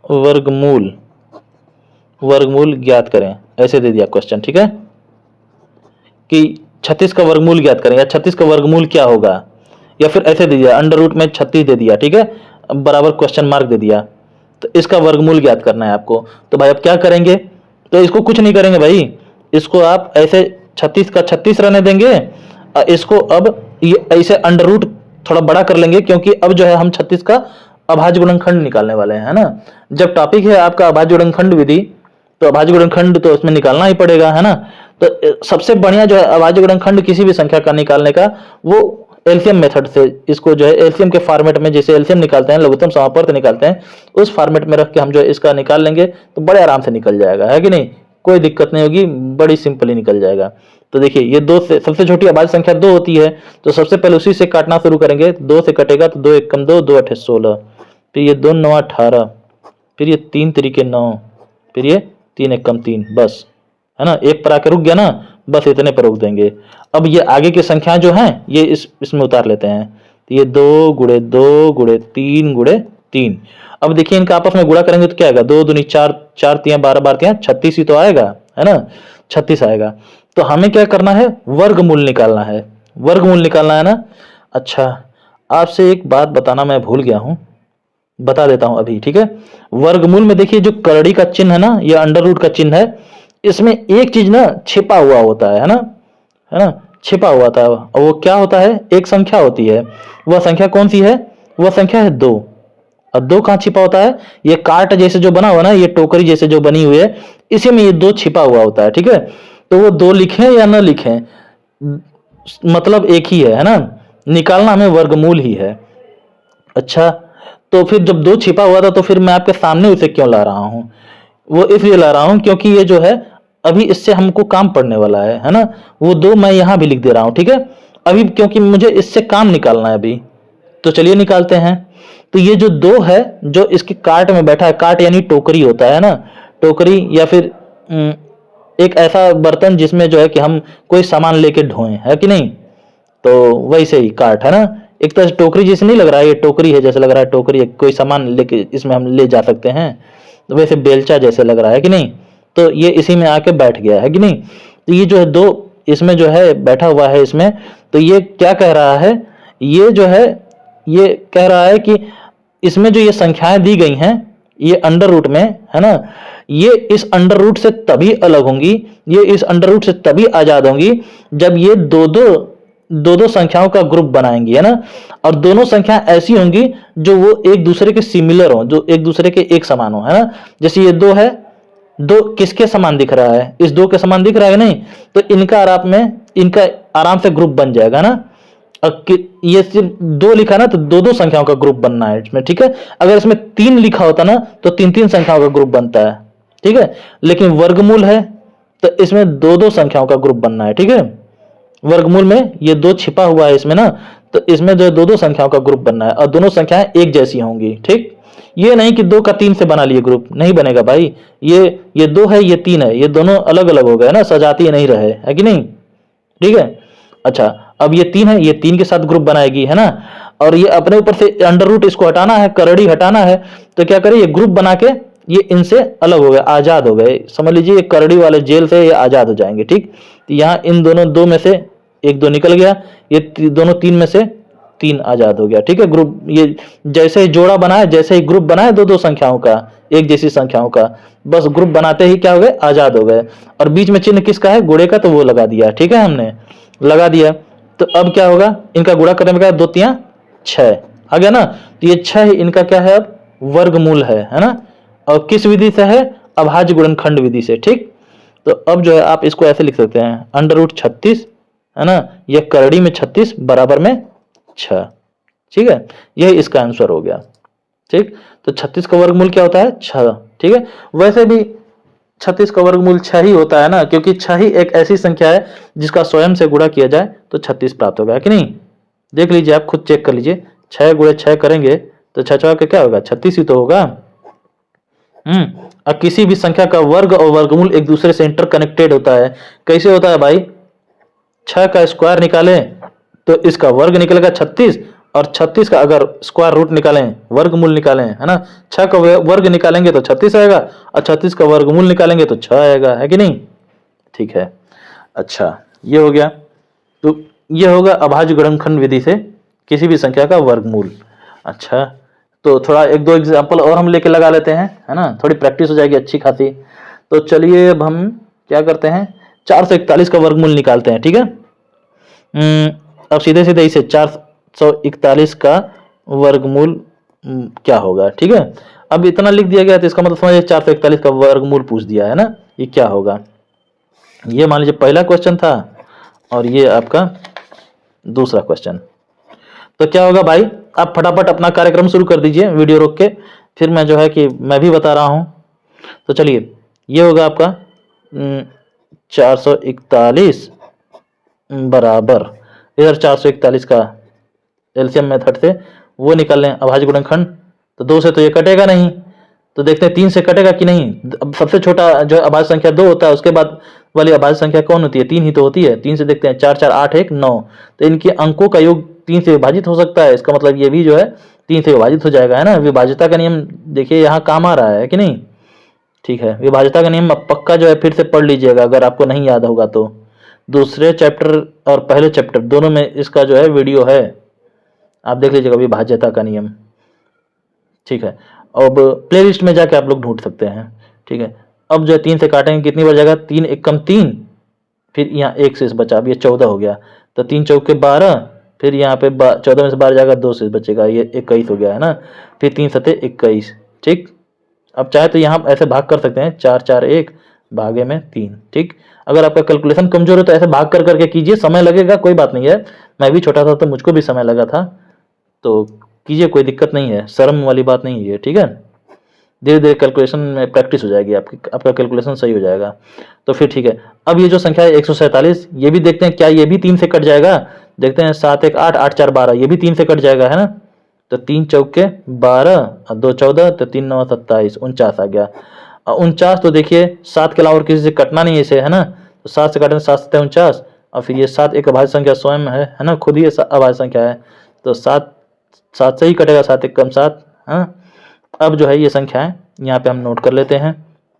वर्गमूल ज्ञात करें, ऐसे दे दिया क्वेश्चन, ठीक है, कि 36 का वर्गमूल ज्ञात करें या 36 का वर्गमूल क्या होगा, या फिर ऐसे दे दिया अंडर रूट में 36 दे दिया, ठीक है, बराबर क्वेश्चन मार्क दे दिया, तो इसका वर्गमूल ज्ञात करना है आपको। तो भाई अब क्या करेंगे, तो इसको कुछ नहीं करेंगे भाई, इसको आप ऐसे 36 का 36 रहने देंगे, इसको अब ये ऐसे अंडर रूट थोड़ा बड़ा कर लेंगे, क्योंकि अब जो है हम 36 का अभाज्य गुणनखंड निकालने वाले हैं, है ना। जब टॉपिक है आपका अभाज्य गुणनखंड विधि, तो अभाज्य गुणनखंड तो उसमें निकालना ही पड़ेगा, है ना। तो सबसे बढ़िया जो है अभाज्य गुणनखंड किसी भी संख्या का निकालने का, वो एलसीएम मेथड से, इसको जो है एलसीएम के फॉर्मेट में, जैसे एलसीएम निकालते हैं, लघुत्तम समापर्त निकालते हैं, उस फॉर्मेट में रख के हम जो है इसका निकाल लेंगे तो बड़े आराम से निकल जाएगा, है कि नहीं, कोई दिक्कत नहीं होगी, बड़ी सिंपली निकल जाएगा। तो देखिए ये दो से सबसे छोटी अभाज्य संख्या 2 होती है, तो सबसे पहले उसी से काटना शुरू करेंगे, 2 से कटेगा तो 2 एक कम 2, 2 अठे 16, फिर ये 2 9 18, फिर ये 3 तरीके 9, फिर ये 3 एक कम 3, बस, है ना, एक पर आके रुक गया ना, बस इतने पर रोक देंगे। अब ये आगे की संख्याएं जो हैं ये इसमें उतार लेते हैं, तो ये 2 गुणे 2 गुणे 3 गुणे 3। अब देखिए इनका आपस में गुणा करेंगे तो क्या आएगा, 2 दूनी 4, 4 तियां 12, 12 तियां 36 ही तो आएगा, है ना, 36 आएगा। तो हमें क्या करना है, वर्गमूल निकालना है, वर्गमूल निकालना है ना। अच्छा, आपसे एक बात बताना मैं भूल गया हूं, बता देता हूं अभी, ठीक है। वर्गमूल में देखिए जो करड़ी का चिन्ह है ना, या अंडर रूट का चिन्ह है, इसमें एक चीज ना छिपा हुआ होता है ना, छिपा हुआ था, और वो क्या होता है, एक संख्या होती है। वह संख्या कौन सी है, वह संख्या है 2। और 2 कहां छिपा होता है, ये काट जैसे जो बना हुआ ना, ये टोकरी जैसे जो बनी हुई है, इसी में ये 2 छिपा हुआ होता है, ठीक है। तो वो 2 लिखें या ना लिखें, मतलब एक ही है ना, निकालना हमें वर्गमूल ही है। अच्छा, तो फिर जब 2 छिपा हुआ था तो फिर मैं आपके सामने उसे क्यों ला रहा हूँ? वो इसलिए ला रहा हूँ क्योंकि ये जो है अभी इससे हमको काम पड़ने वाला है ना? वो 2 मैं यहाँ भी लिख दे रहा हूँ, ठीक है? अभी क्योंकि मुझे इससे काम निकालना है अभी, तो चलिए निकालते हैं। तो ये जो 2 है, जो इसके कार्ट में बैठा है, कार्ट यानी टोकरी होता है ना, टोकरी या फिर एक ऐसा बर्तन जिसमें जो है कि हम कोई सामान लेके ढोएं, है कि नहीं? तो वैसे ही कार्ट है ना, एक तरह से टोकरी जैसे नहीं लग रहा है, ये टोकरी है जैसे लग रहा है, टोकरी है, कोई सामान लेके इसमें हम ले जा सकते हैं, तो वैसे बेलचा जैसे लग रहा है कि नहीं? तो ये इसी में आके बैठ गया है कि नहीं? तो ये जो है 2 इसमें जो है बैठा हुआ है इसमें, तो ये क्या कह रहा है? ये जो है ये कह रहा है कि इसमें जो ये संख्याएं दी गई हैं, ये अंडर रूट में है ना, ये इस अंडर रूट से तभी अलग होंगी, ये इस अंडर रूट से तभी आजाद होंगी जब ये दो संख्याओं का ग्रुप बनाएंगी, है ना? और दोनों संख्या ऐसी होंगी जो वो एक दूसरे के सिमिलर हो, जो एक दूसरे के एक समान हो, है ना? जैसे ये 2 है, 2 किसके समान दिख रहा है? इस 2 के समान दिख रहा है नहीं? तो इनका आराम से ग्रुप बन जाएगा ना। और ये सिर्फ 2 लिखा ना, तो 2 संख्याओं का ग्रुप बनना है इसमें, ठीक है? अगर इसमें 3 लिखा होता ना तो 3 संख्याओं का ग्रुप बनता है, ठीक है? लेकिन वर्गमूल है तो इसमें 2 संख्याओं का ग्रुप बनना है, ठीक है? वर्गमूल में ये 2 छिपा हुआ है इसमें ना, तो इसमें जो 2 संख्याओं का ग्रुप बनना है और दोनों संख्याएं एक जैसी होंगी, ठीक? ये नहीं कि 2 का 3 से बना लिए ग्रुप, नहीं बनेगा भाई। ये 2 है, ये 3 है, ये दोनों अलग अलग हो गए ना, सजाती नहीं रहे, है कि नहीं? ठीक है। अच्छा, अब ये 3 है, ये 3 के साथ ग्रुप बनाएगी, है ना? और ये अपने ऊपर से अंडर रूट इसको हटाना है, करड़ी हटाना है, तो क्या करे, ये ग्रुप बना के ये इनसे अलग हो गए, आजाद हो गए। समझ लीजिए ये करड़ी वाले जेल से ये आजाद हो जाएंगे, ठीक? तो यहाँ इन दोनों 2 में से 1-2 निकल गया, ये दोनों 3 में से 3 आजाद हो गया, ठीक है? ग्रुप ये जैसे ही जोड़ा बनाया, जैसे ही ग्रुप बनाया 2-2 संख्याओं का, एक जैसी संख्याओं का, बस ग्रुप बनाते ही क्या हो गए, आजाद हो गए। और बीच में चिन्ह किसका है? गुणे का, तो वो लगा दिया, ठीक है? हमने लगा दिया। तो अब क्या होगा, इनका गुणा करने में क्या, 2 3 6 आ गया ना? तो ये 6 इनका क्या है, अब वर्गमूल है ना? और किस विधि से है? अभाज्य गुणनखंड विधि से, ठीक? तो अब जो है आप इसको ऐसे लिख सकते हैं, अंडर रूट 36 है ना, यह करड़ी में 36 बराबर में 6, ठीक है? यही इसका आंसर हो गया, ठीक? तो 36 का वर्गमूल क्या होता है? 6, ठीक है? वैसे भी 36 का वर्गमूल 6 ही होता है ना, क्योंकि 6 ही एक ऐसी संख्या है जिसका स्वयं से गुणा किया जाए तो 36 प्राप्त होगा, कि नहीं? देख लीजिए, आप खुद चेक कर लीजिए, 6 गुणे 6 करेंगे तो 6 6 का क्या होगा, 36 ही तो होगा। और किसी भी संख्या का वर्ग और वर्गमूल एक दूसरे से इंटरकनेक्टेड होता है। कैसे होता है भाई? 6 का स्क्वायर निकालें तो इसका वर्ग निकलेगा 36, और 36 का अगर स्क्वायर रूट निकालें, वर्गमूल निकालें, है ना, 6 का वर्ग निकालेंगे तो 36 आएगा, और 36 का वर्गमूल निकालेंगे तो 6 आएगा, है कि नहीं? ठीक है। अच्छा, ये हो गया। तो ये होगा अभाज्य गुणनखंड विधि से किसी भी संख्या का वर्गमूल। अच्छा, तो थोड़ा 1-2 एग्जाम्पल और हम लेके लगा लेते हैं, है ना, थोड़ी प्रैक्टिस हो जाएगी अच्छी खासी। तो चलिए अब हम क्या करते हैं, 441 का वर्गमूल निकालते हैं, ठीक है? अब सीधे सीधे इसे 441 का वर्गमूल क्या होगा, ठीक है? अब इतना लिख दिया गया तो इसका मतलब समझिए 441 का वर्गमूल पूछ दिया है ना, ये क्या होगा? ये मान लीजिए पहला क्वेश्चन था और ये आपका दूसरा क्वेश्चन। तो क्या होगा भाई, आप फटाफट अपना कार्यक्रम शुरू कर दीजिए, वीडियो रोक के, फिर मैं जो है कि मैं भी बता रहा हूं। तो चलिए, ये होगा आपका 441 बराबर, इधर 441 का एलसीएम मेथड से वो निकाल लें, अभाज्य गुणनखंड। तो 2 से तो ये कटेगा नहीं, तो देखते हैं 3 से कटेगा कि नहीं। अब सबसे छोटा जो अभाज्य संख्या 2 होता है, उसके बाद वाली अभाज्य संख्या कौन होती है? 3 ही तो होती है। 3 से देखते हैं, 4 4 8 1 9, तो इनके अंकों का योग 3 से विभाजित हो सकता है। इसका मतलब ये भी जो है 3 से विभाजित हो जाएगा, है ना? विभाज्यता का नियम देखिए यहाँ काम आ रहा है कि नहीं? ठीक है, विभाज्यता का नियम अब पक्का जो है फिर से पढ़ लीजिएगा अगर आपको नहीं याद होगा तो। दूसरे चैप्टर और पहले चैप्टर दोनों में इसका जो है वीडियो है, आप देख लीजिएगा, विभाज्यता का नियम, ठीक है? अब प्लेलिस्ट में जाके आप लोग ढूंढ सकते हैं, ठीक है? अब जो है 3 से काटेंगे कितनी बार जाएगा? 3 1 कम 3, फिर यहाँ 1 से बचा, अब ये 14 हो गया, तो 3 चौके 12, फिर यहाँ पे 14 में से 12 जाएगा, 2 से बचेगा, ये 21 हो गया, है ना? फिर 3 7 21, ठीक? अब चाहे तो यहाँ ऐसे भाग कर सकते हैं, 4 4 1 भागे में 3, ठीक? अगर आपका कैलकुलेशन कमजोर है तो ऐसे भाग कर करके कीजिए, समय लगेगा, कोई बात नहीं है। मैं भी छोटा था तो मुझको भी समय लगा था, तो कीजिए, कोई दिक्कत नहीं है, शर्म वाली बात नहीं है ये, ठीक है। धीरे धीरे कैलकुलेशन में प्रैक्टिस हो जाएगी आपकी, आपका कैलकुलेशन सही हो जाएगा। तो फिर ठीक है, अब ये जो संख्या है 147, ये भी देखते हैं क्या ये भी 3 से कट जाएगा। देखते हैं, 7 1 8, 8 4 12, ये भी 3 से कट जाएगा, है ना। तो 3 चौके 12 और 2 14, तो 3 9 27, 49 आ गया। और 49 तो देखिए 7 के अलावा और किसी से कटना नहीं है इसे, है ना। तो 7 से काटें, 7 7 49, और फिर ये 7 एक अभाज्य संख्या स्वयं है ना, खुद ही अभाज्य संख्या है। तो 7 7 से ही कटेगा, 7 1 कम 7, हाँ। अब जो है ये संख्याएं यहाँ पे हम नोट कर लेते हैं।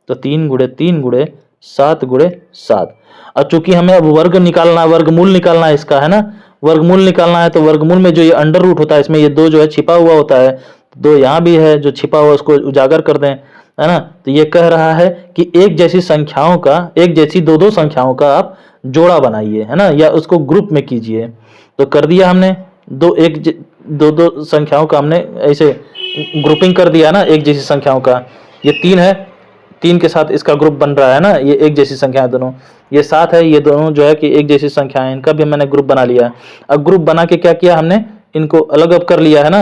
तो 3 गुणे 3 गुणे 7 गुणे 7। अब चूंकि हमें अब वर्ग निकालना है, वर्गमूल निकालना है इसका, है ना। वर्गमूल निकालना है तो वर्गमूल में जो ये अंडर रूट होता है, इसमें ये 2 जो है छिपा हुआ होता है, 2 यहाँ भी है जो छिपा हुआ, उसको उजागर कर दें, है ना। तो ये कह रहा है कि एक जैसी संख्याओं का, एक जैसी 2 2 संख्याओं का आप जोड़ा बनाइए, है ना, या उसको ग्रुप में कीजिए। तो कर दिया हमने, 2 2 संख्याओं का हमने ऐसे ग्रुपिंग कर दिया ना, एक जैसी संख्याओं का। ये 3 है, 3 के साथ इसका ग्रुप बन रहा है ना, ये एक जैसी संख्याएं दोनों। ये 7 है, ये दोनों जो है कि एक जैसी संख्याएं, इनका भी मैंने ग्रुप बना लिया। अब ग्रुप बना के क्या किया हमने, इनको अलग अब कर लिया, है ना।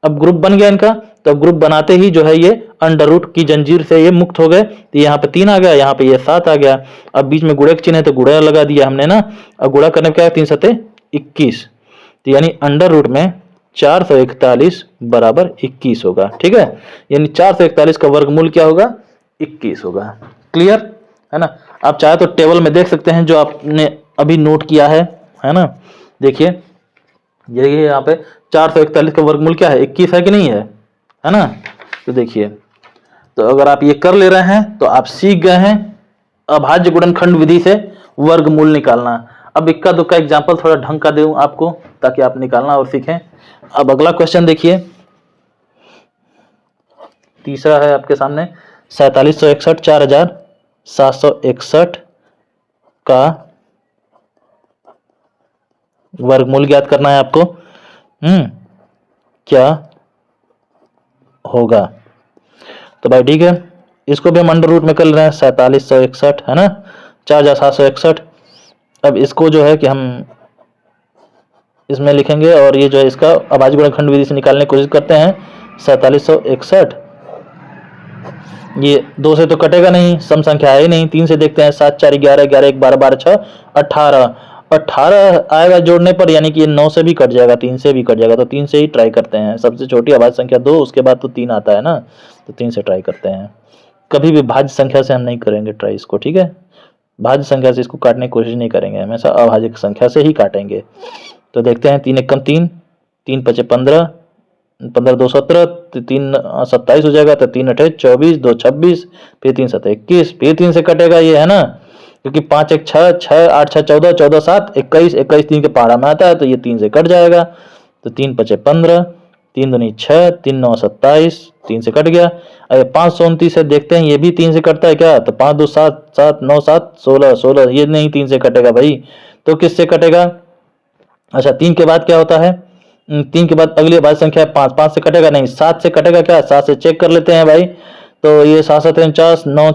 अब ग्रुप बन गया इनका। तो ग्रुप बनाते ही जो है ये अंडर रूट की जंजीर से ये मुक्त हो गए। तो यहाँ पे 3 आ गया, यहाँ पे ये 7 आ गया। अब बीच में गुणे का चिन्ह है तो गुणा लगा दिया हमने ना। अब गुणा करने पे क्या है, 3 7 21, तो यानी अंडर रूट में 441 बराबर 21 होगा, ठीक है। यानी 441 का वर्गमूल क्या होगा, 21 होगा। क्लियर है ना। आप चाहे तो टेबल में देख सकते हैं जो आपने अभी नोट किया है ना। देखिए ये यहाँ पे 441 का वर्गमूल क्या है, 21 है कि नहीं है ना। तो देखिए, तो अगर आप ये कर ले रहे हैं तो आप सीख गए हैं अभाज्य गुणनखंड विधि से वर्गमूल निकालना। अब इक्का दुक्का एग्जाम्पल थोड़ा ढंग का दूं आपको, ताकि आप निकालना और सीखें। अब अगला क्वेश्चन देखिए, तीसरा है आपके सामने, 4761 4761 का वर्गमूल ज्ञात करना है आपको। क्या होगा। तो भाई ठीक है, इसको भी हम अंडर रूट में कर रहे हैं, 4761 है ना, 4761। अब इसको जो है कि हम इसमें लिखेंगे, और ये जो है इसका अभाज्य गुणनखंड विधि से निकालने की कोशिश करते हैं। 4761, ये 2 से तो कटेगा नहीं, सम संख्या है ही नहीं। 3 से देखते हैं, 7 4 11, 11 1 12, 12 6 18, 18 आएगा जोड़ने पर, यानी कि ये 9 से भी कट जाएगा, 3 से भी कट जाएगा। तो 3 से ही ट्राई करते हैं। सबसे छोटी अभाज्य संख्या 2, उसके बाद तो 3 आता है ना। तो 3 से ट्राई करते हैं। कभी भी भाज्य संख्या से हम नहीं करेंगे ट्राई इसको, ठीक है। भाज्य संख्या से इसको काटने की कोशिश नहीं करेंगे, हमेशा अभाज्य संख्या से ही काटेंगे। तो देखते हैं, 3 1 कम 3, 3 5 15, 15 2 17, 3 27 हो जाएगा। तो 3 8 24, 2 26, फिर 3 7 21, फिर 3 से कटेगा ये, है ना, क्योंकि 5 1 6, 6 8 6 14, 14 7 21, 21 3 के पहाड़ा में आता है, तो ये 3 से कट जाएगा। तो 3 5 15, 3 दूनी 6, 3 9 27, 3 से कट गया। अरे 529 से देखते हैं, ये भी 3 से कटता है क्या। तो 5 2 7, 7 9 7 16, 16, ये नहीं 3 से कटेगा भाई। तो किससे कटेगा। अच्छा, 3 के बाद क्या होता है, 3 के बाद अगली अभाज्य संख्या है 5, 5 से कटेगा नहीं, 7 से कटेगा क्या। 7 से चेक कर लेते हैं भाई। तो ये 7 7 49, 9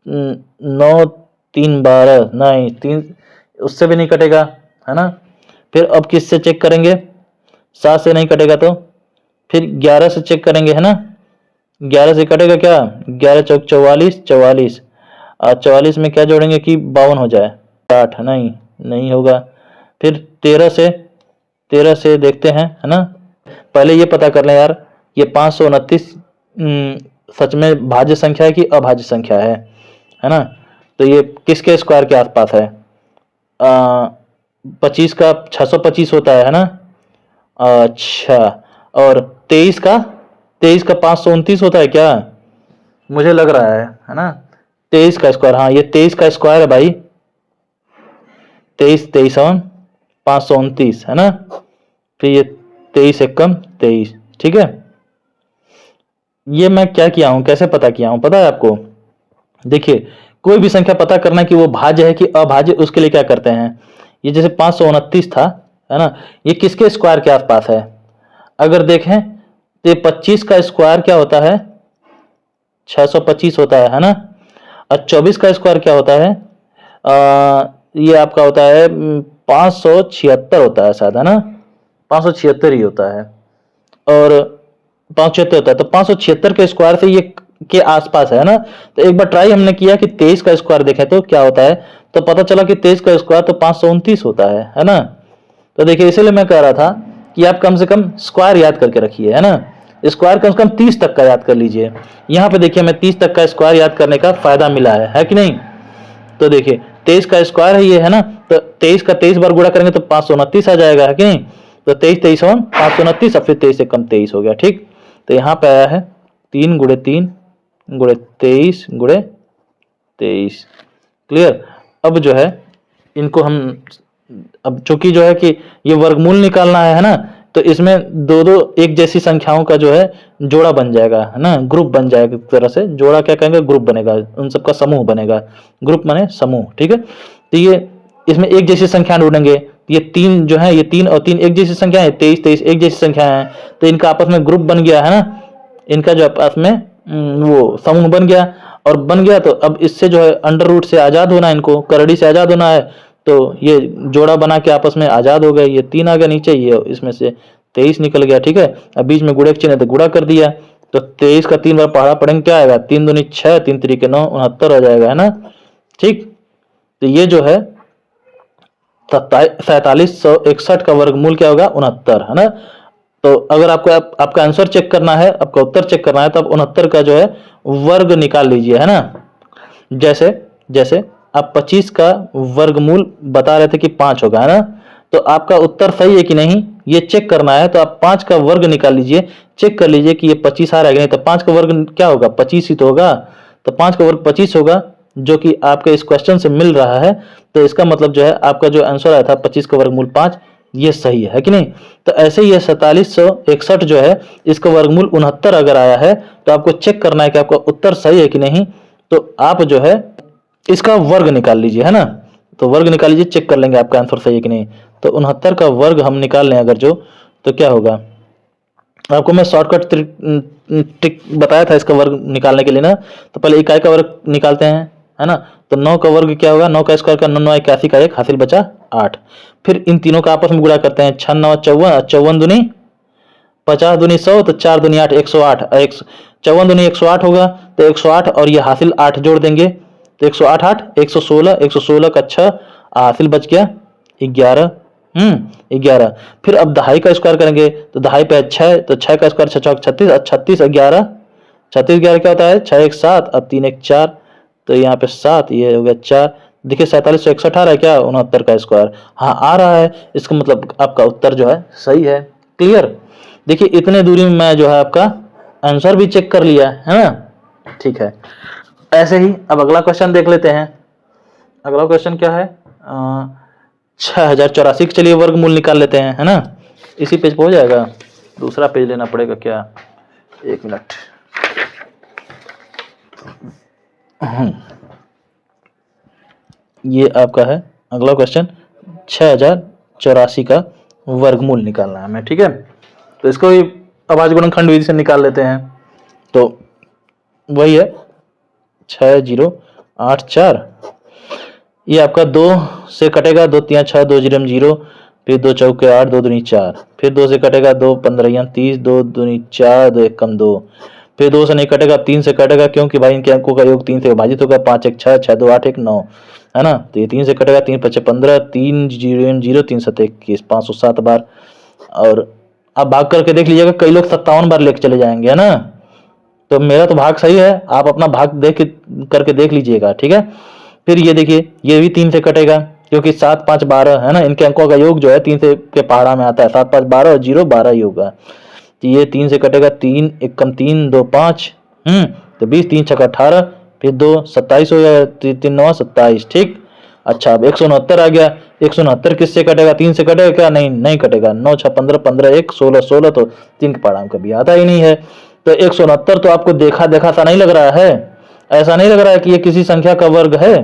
9 3 12, नहीं 3, उससे भी नहीं कटेगा, है ना। फिर अब किससे चेक करेंगे, 7 से नहीं कटेगा तो फिर 11 से चेक करेंगे, है ना। 11 से कटेगा क्या, 11 चौक 44, 44, और 44 में क्या जोड़ेंगे कि 52 हो जाए, 8, नहीं नहीं होगा। फिर 13 से देखते हैं, है ना। पहले ये पता कर लें यार, ये 529 सच में भाज्य संख्या है कि अभाज्य संख्या है ना। तो ये किसके स्क्वायर के आसपास है, 25 का 625 होता है ना। अच्छा, और 23 का 529 होता है क्या, मुझे लग रहा है ना। 23 का स्क्वायर, हाँ ये 23 का स्क्वायर है भाई, 23 23 और 529, है ना। फिर ये 23 एक कम 23, ठीक है। ये मैं क्या किया हूं, कैसे पता किया हूं, पता है आपको। देखिए, कोई भी संख्या पता करना कि वो भाज्य है कि अभाज्य, उसके लिए क्या करते हैं। ये जैसे 529 था, है ना, ये किसके स्क्वायर के आसपास है। अगर देखें तो 25 का स्क्वायर क्या होता है, 625 होता है ना। और 24 का स्क्वायर क्या होता है, ये आपका होता है 576 होता है शायद, है ना, 576 ही होता है। और 576 होता है, तो 576 के स्क्वायर से ये के आसपास है ना। तो एक बार ट्राई हमने किया कि 23 का स्क्वायर देखें तो क्या होता है, तो पता चला कि 23 का स्क्वायर तो 529 होता है ना। तो देखिए इसीलिए मैं कह रहा था कि आप कम से कम स्क्वायर याद करके रखिए, है ना। स्क्वायर कम से कम 30 तक का याद कर लीजिए। यहाँ पे देखिए हमें 30 तक का स्क्वायर याद करने का फायदा मिला है कि नहीं। तो देखिए 23 का स्क्वायर है ये, है ना। तो 23 का 23 बार गुणा करेंगे तो 529 आ जाएगा, है कि नहीं। तो 23 23 529 और फिर 23 से कम 23 हो गया, ठीक। तो यहाँ पे आया है 3 गुणे 3 गुणे 23 गुणे 23। क्लियर। अब जो है इनको हम, अब चूंकि जो है कि ये वर्गमूल निकालना है ना, तो इसमें दो दो एक जैसी संख्याओं का जो है जोड़ा बन जाएगा, है ना, ग्रुप बन जाएगा। एक तरह से जोड़ा क्या कहेंगे, ग्रुप बनेगा, उन सबका समूह बनेगा। ग्रुप माने समूह, ठीक है। तो ये इसमें एक जैसी संख्या ढूंढेंगे, ये 3 जो है, ये 3 और 3 एक जैसी संख्या है, 23 23 एक जैसी संख्या है, तो इनका आपस में ग्रुप बन गया, है ना। इनका जो आपस में वो समूह बन गया, और बन गया तो अब इससे जो है अंडर रूट से आजाद होना है, इनको करड़ी से आजाद होना है। तो ये जोड़ा बना के आपस में आजाद हो गए, ये 3 आ गया नीचे, ये इसमें से 23 निकल गया, ठीक है। अब बीच में गुणे के चिन्ह है तो गुणा कर दिया, तो 23 का 3 बार पहाड़ा पढ़ेंगे क्या आएगा, 3 दूनी 6 3 3 9 69 हो जाएगा, है ना, ठीक। तो ये जो है 4761 का वर्गमूल क्या होगा, 69, है ना। तो अगर आपको आपका आंसर चेक करना है, आपका उत्तर चेक करना है, तो आप 69 का जो है वर्ग निकाल लीजिए, है ना। जैसे जैसे आप 25 का वर्गमूल बता रहे थे कि 5 होगा, है ना। तो आपका उत्तर सही है कि नहीं ये चेक करना है, तो आप 5 का वर्ग निकाल लीजिए, चेक कर लीजिए कि ये 25 आ रहा है कि नहीं। तो 5 का वर्ग क्या होगा, 25 ही तो होगा। तो 5 का वर्ग 25 होगा, जो कि आपके इस क्वेश्चन से मिल रहा है। तो इसका मतलब जो है आपका जो आंसर आया था 25 का वर्गमूल 5, ये सही है कि नहीं। तो ऐसे ही ये 4761 जो है इसका वर्गमूल 69 अगर आया है, तो आपको चेक करना है कि आपका उत्तर सही है कि नहीं। तो आप जो है इसका वर्ग निकाल लीजिए, है ना। तो वर्ग निकाल लीजिए, चेक कर लेंगे आपका आंसर सही है कि नहीं। तो 69 का वर्ग हम निकाल लें अगर जो, तो क्या होगा, आपको मैं शॉर्टकट ट्रिक बताया था इसका वर्ग निकालने के लिए ना। तो पहले इकाई का वर्ग निकालते हैं, है ना। तो 9 का वर्ग क्या होगा, 9 का स्क्वायर का 9 9 81 का 1 हासिल बचा 8। फिर इन तीनों का आपस में गुणा करते हैं, 6 9 54, 54 दूनी 50 दूनी 100, तो 4 दूनी 8 108, 54 दूनी 108 होगा। तो 108 और ये हासिल 8 जोड़ देंगे, तो 108 8 116, 116 का 6 हासिल बच गया 11, 11। फिर अब दहाई का स्क्वायर करेंगे, तो दहाई पे 6, तो 6 का स्क्वायर 6 चौक 36, 36 11, 36 11 क्या होता है, 6 1 7 और 3 1 4। तो यहाँ पे 7, ये हो गया 4। देखिए 4761 आ रहा है क्या, 69 का स्क्वायर, हाँ आ रहा है। इसका मतलब आपका उत्तर जो है सही है। क्लियर। देखिए इतने दूरी में मैं जो है आपका आंसर भी चेक कर लिया, है ना, ठीक है। ऐसे ही अब अगला क्वेश्चन देख लेते हैं। अगला क्वेश्चन क्या है, 6084 के चलिए वर्गमूल निकाल लेते हैं, है ना। इसी पेज पे हो जाएगा, दूसरा पेज लेना पड़ेगा क्या, 1 मिनट। ये आपका है अगला क्वेश्चन, 6084 का वर्गमूल निकालना है हमें, ठीक है। तो इसको भी अभाज्य गुणनखंड विधि से निकाल लेते हैं। तो वही है 6084, ये आपका 2 से कटेगा, 2 3 6 2 0 0, फिर 2 चौके 8 2 दूनी 4, फिर 2 से कटेगा, 2 15 30, 2 दूनी 4, 2 1 कम 2, फिर 2 से नहीं कटेगा, 3 से कटेगा, क्योंकि भाई इनके अंकों का योग 3 से विभाजित होगा, 5 1 6 6 2 8 1 9, है ना। तो ये 3 से कटेगा, 3 5 15, 3 0 0 3 7 21, 507 बार। और आप भाग करके देख लीजिएगा, कई लोग 57 बार लेके चले जाएंगे, है ना। तो मेरा तो भाग सही है, आप अपना भाग देख करके देख लीजिएगा, ठीक है। फिर ये देखिए ये भी 3 से कटेगा, क्योंकि 7 5 12 है ना, इनके अंकों का योग जो है 3 से के पहाड़ा में आता है, 7 5 12 और 0 12 ही होगा। तो ये 3 से कटेगा, 3 1 कम 3 2 5, तो 20 3 6 18, फिर 2 27 हो गया, 3 9 27, ठीक। अच्छा अब 169 आ गया, 169 किससे कटेगा, 3 से कटेगा क्या, नहीं नहीं कटेगा, 9 6 15 15 1 16 16, तो 3 के पहाड़ा में कभी आता ही नहीं है। तो 169 तो आपको देखा देखा सा नहीं लग रहा है, ऐसा नहीं लग रहा है कि ये किसी संख्या का वर्ग है,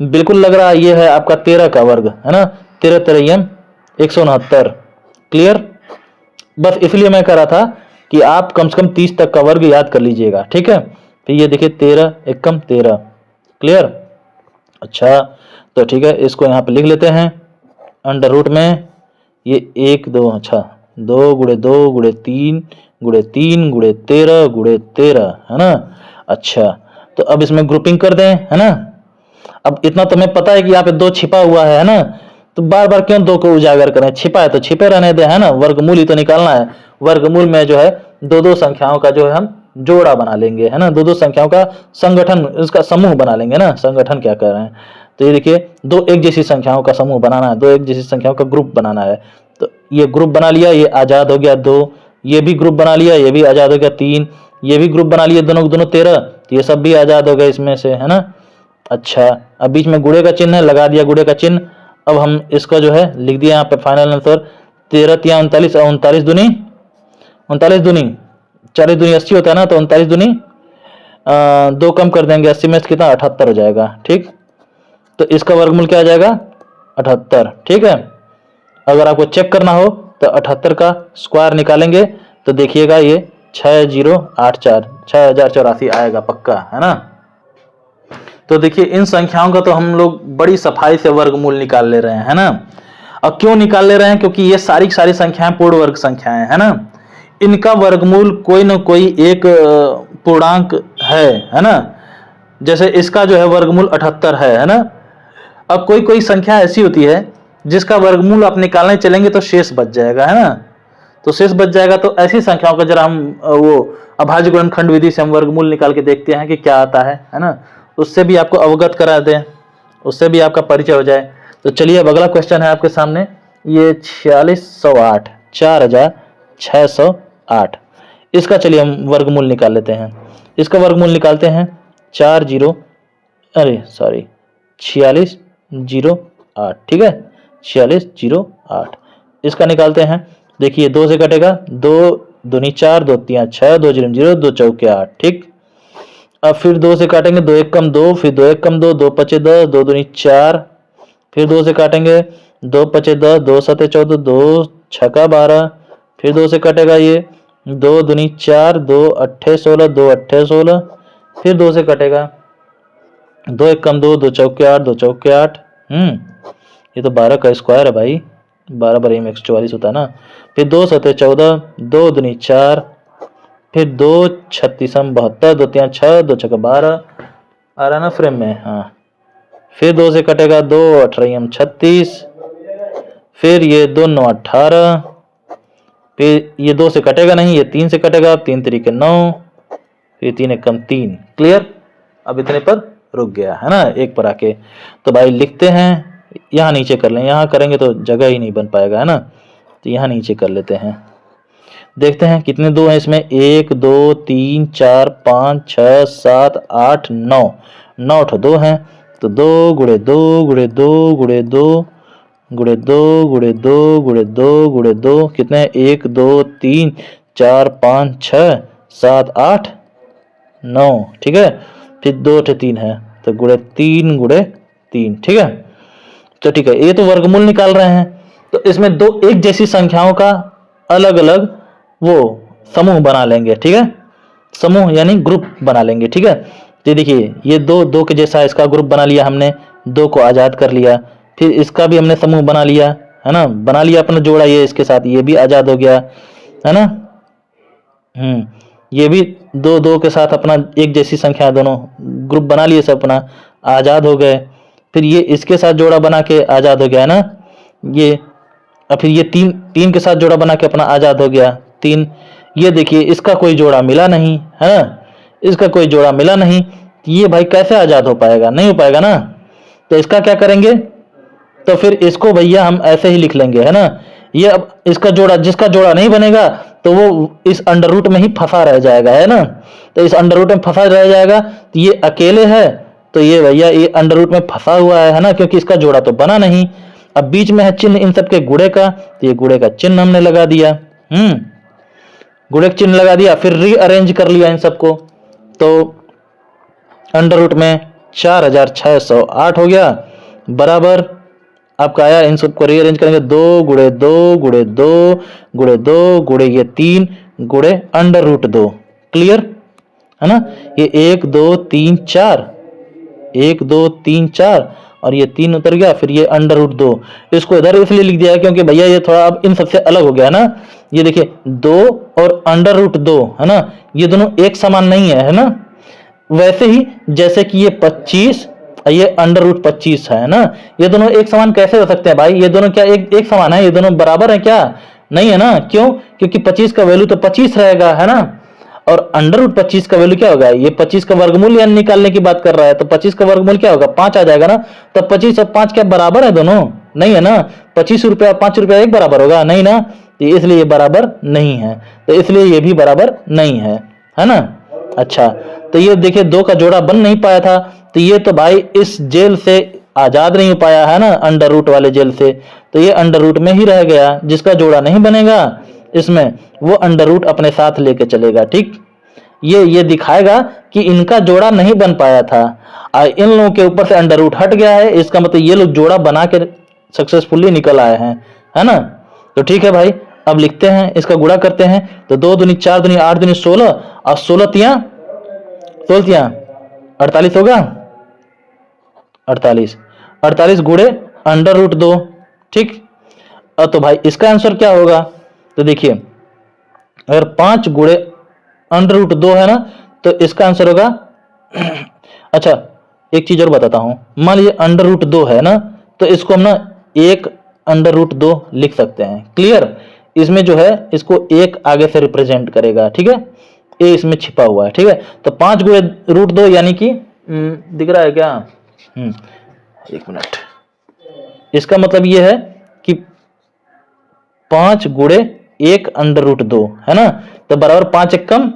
बिल्कुल लग रहा है ये है आपका 13 का वर्ग, है ना। 13 13 169। क्लियर। बस इसलिए मैं कह रहा था कि आप कम से कम 30 तक का वर्ग याद कर लीजिएगा, ठीक है। फिर ये देखिए 13 एकम 13। क्लियर। अच्छा तो ठीक है, इसको यहाँ पे लिख लेते हैं अंडर रूट में, ये 1 2, अच्छा 2 गुणे 2 गुणे 3 गुणे 3 गुणे 13 गुणे 13, है ना। अच्छा, तो अब इसमें ग्रुपिंग कर दें, है ना। अब इतना तो हमें पता है कि यहाँ पे 2 छिपा हुआ है ना, तो बार बार क्यों 2 को उजागर करें, छिपा है तो छिपे रहने दें, है ना। वर्गमूल ही तो निकालना है, वर्गमूल में जो है दो दो संख्याओं का जो है हम जोड़ा बना लेंगे, है ना। दो दो संख्याओं का संगठन, इसका समूह बना लेंगे ना, संगठन क्या कर रहे हैं। तो ये देखिए, दो एक जैसी संख्याओं का समूह बनाना है, दो एक जैसी संख्याओं का ग्रुप बनाना है। तो ये ग्रुप बना लिया, ये आजाद हो गया 2, ये भी ग्रुप बना लिया, ये भी आजाद हो गया 3, ये भी ग्रुप बना लिया, दोनों दोनों 13, तो ये सब भी आजाद हो गए इसमें से, है ना। अच्छा, अब बीच में गुणे का चिन्ह है, लगा दिया गुणे का चिन्ह। अब हम इसका जो है लिख दिया यहाँ पे फाइनल आंसर, 13 तिया 39, 39 दूनी 39 दूनी 40 दूनी 80 होता है ना, तो 39 दूनी 2 कम कर देंगे, 80 में से कितना 78 हो जाएगा, ठीक। तो इसका वर्गमूल क्या आ जाएगा 78, ठीक है। अगर आपको चेक करना हो तो 78 का स्क्वायर निकालेंगे तो देखिएगा ये 6084 6084 आएगा पक्का, है ना। तो देखिए, इन संख्याओं का तो हम लोग बड़ी सफाई से वर्गमूल निकाल ले रहे हैं, है ना। और क्यों निकाल ले रहे हैं, क्योंकि ये सारी सारी संख्याएं पूर्ण वर्ग संख्याएं, है ना। इनका वर्गमूल कोई ना कोई एक पूर्णांक है ना। जैसे इसका जो है वर्गमूल 78 है ना। अब कोई कोई संख्या ऐसी होती है जिसका वर्गमूल आप निकालने चलेंगे तो शेष बच जाएगा, है ना। तो शेष बच जाएगा, तो ऐसी संख्याओं का जरा हम वो अभाज्य गुणनखंड विधि से हम वर्गमूल निकाल के देखते हैं कि क्या आता है ना। उससे भी आपको अवगत करा दें, उससे भी आपका परिचय हो जाए। तो चलिए, अब अगला क्वेश्चन है आपके सामने, ये 4608 4608, इसका चलिए हम वर्गमूल निकाल लेते हैं। इसका वर्गमूल निकालते हैं 4608, ठीक है, 4608 इसका निकालते हैं। देखिए, 2 से कटेगा, 2 दूनी 4, 2 तिया 6, 2 जीरो 0, 2 चौके 8, ठीक। अब फिर 2 से काटेंगे, 2 एक कम 2, फिर 2 एक कम 2, 2 पचे 10, 2 दूनी 4, फिर 2 से काटेंगे, 2 पचे 10, 2 सते 14, 2 छका 12, फिर 2 से कटेगा ये 2 दूनी 4, 2 अट्ठे 16, 2 अट्ठे 16, फिर 2 से कटेगा, 2 एक कम 2, 2 चौके 8, 2 चौके 8, ये तो 12 का स्क्वायर है भाई, 12 बार 144 होता है ना। फिर 2 सते 14, 2 दूनी 4, फिर 2 36 72, 2 तिया 6, 2 छका 12, आ रहा ना फ्रेम में, हाँ। फिर 2 से कटेगा, 2 18 36, फिर ये 2 9 18, फिर ये 2 से कटेगा नहीं, ये 3 से कटेगा, 3 तरीके 9, फिर 3 एक कम 3, क्लियर। अब इतने पर रुक गया, है ना, एक पर आके। तो भाई लिखते हैं, यहाँ नीचे कर लें, यहाँ करेंगे तो जगह ही नहीं बन पाएगा, है ना। तो यहाँ नीचे कर लेते हैं, देखते हैं कितने 2 हैं इसमें, 1 2 3 4 5 6 7 8 9, 9 ठो 2 हैं। तो 2 गुणे 2 गुणे 2 गुणे 2 गुणे 2 गुणे 2 गुणे 2 गुणे 2 कितने, 1 2 3 4 5 6 7 8 9, ठीक है। फिर 2 ठे 3 है, तो गुणे 3 गुणे 3, ठीक है। तो ठीक है, ये तो वर्गमूल निकाल रहे हैं। तो इसमें दो एक जैसी संख्याओं का अलग अलग वो समूह बना लेंगे, ठीक है। समूह यानी ग्रुप बना लेंगे, ठीक है। तो देखिए, ये दो के जैसा इसका ग्रुप बना लिया हमने, 2 को आजाद कर लिया। फिर इसका भी हमने समूह बना लिया, है ना, बना लिया अपना जोड़ा, ये इसके साथ ये भी आजाद हो गया, है ना। ये भी 2 के साथ अपना एक जैसी संख्या दोनों ग्रुप बना लिए, सब अपना आजाद हो गए। फिर ये इसके साथ जोड़ा बना के आजाद हो गया, है ना ये। और फिर ये 3 के साथ जोड़ा बना के अपना आजाद हो गया 3। ये देखिए, इसका कोई जोड़ा मिला नहीं, है ना, इसका कोई जोड़ा मिला नहीं। ये भाई कैसे आजाद हो पाएगा, नहीं हो पाएगा ना। तो इसका क्या करेंगे, तो फिर इसको भैया हम ऐसे ही लिख लेंगे, है ना। ये अब इसका जोड़ा, जिसका जोड़ा नहीं बनेगा तो वो इस अंडर रूट में ही फंसा रह जाएगा, है ना। तो इस अंडर रूट में फंसा रह जाएगा, तो ये अकेले है, तो ये भैया ये अंडर रूट में फंसा हुआ है ना, क्योंकि इसका जोड़ा तो बना नहीं। अब बीच में है चिन्ह इन सबके गुणे का, तो ये गुणे का चिन्ह हमने लगा दिया, गुणे का चिन्ह लगा दिया। फिर रीअरेंज कर लिया इन सबको, तो अंडर रूट में 4608 हो गया, बराबर आपका आया। इन सबको रीअरेंज करेंगे, 2 गुणे 2 गुणे 2 गुणे 2 गुणे ये 3 गुणे अंडर रूट 2, क्लियर है ना। ये 1 2 3 4 1 2 3 4 और ये 3 उतर गया, फिर ये अंडर रूट 2। इसको इधर इसलिए लिख दिया है क्योंकि भैया ये थोड़ा अब इन सबसे अलग हो गया ना। ये देखिए 2 और अंडर रूट 2 है ना, ये दोनों एक समान नहीं है ना। वैसे ही जैसे कि ये 25 और ये अंडर रूट 25 है ना, ये दोनों एक समान कैसे हो सकते हैं भाई? ये दोनों क्या एक समान है? ये दोनों बराबर है क्या? नहीं है ना। क्यों? क्योंकि 25 का वैल्यू तो 25 रहेगा, है ना। और अंडर रूट 25 का वैल्यू क्या होगा? ये 25 का वर्गमूल यानी निकालने की बात कर रहा है, तो 25 का वर्गमूल क्या होगा? 5 आ जाएगा ना। तो 25 और 5 क्या बराबर है दोनों? नहीं है ना। 25 रुपया 5 रुपया एक बराबर होगा? नहीं ना। तो इसलिए ये बराबर नहीं है, तो इसलिए ये भी बराबर नहीं है ना। अच्छा, तो ये देखिए 2 का जोड़ा बन नहीं पाया था, तो ये तो भाई इस जेल से आजाद नहीं हो पाया है ना, अंडर रूट वाले जेल से। तो ये अंडर रूट में ही रह गया। जिसका जोड़ा नहीं बनेगा इसमें, वो अंडर रूट अपने साथ लेके चलेगा। ठीक, ये दिखाएगा कि इनका जोड़ा नहीं बन पाया था और इन लोगों के ऊपर से अंडर रूट हट गया है। इसका मतलब ये लोग जोड़ा बना के सक्सेसफुली निकल आए हैं, है ना। तो ठीक है भाई, अब लिखते हैं, इसका गुणा करते हैं। तो 2 दूनी 4 दूनी 8 दूनी 16 और 16 तिया 48 होगा। 48 गुणे अंडर रूट 2। ठीक, अब तो भाई इसका आंसर क्या होगा? तो देखिए अगर 5 गुणे अंडर रूट 2 है ना, तो इसका आंसर होगा अच्छा, एक चीज और बताता हूं। मान लीजिए अंडर रूट 2 है ना, तो इसको हम ना 1 अंडर रूट 2 लिख सकते हैं। क्लियर? इसमें जो है इसको 1 आगे से रिप्रेजेंट करेगा। ठीक है, ए इसमें छिपा हुआ है। ठीक है, तो 5 गुणे रूट 2 यानी कि दिख रहा है क्या? 1 मिनट। इसका मतलब ये है कि 5 गुणे 1 अंडर रूट 2 है ना, तो बराबर 5 एकम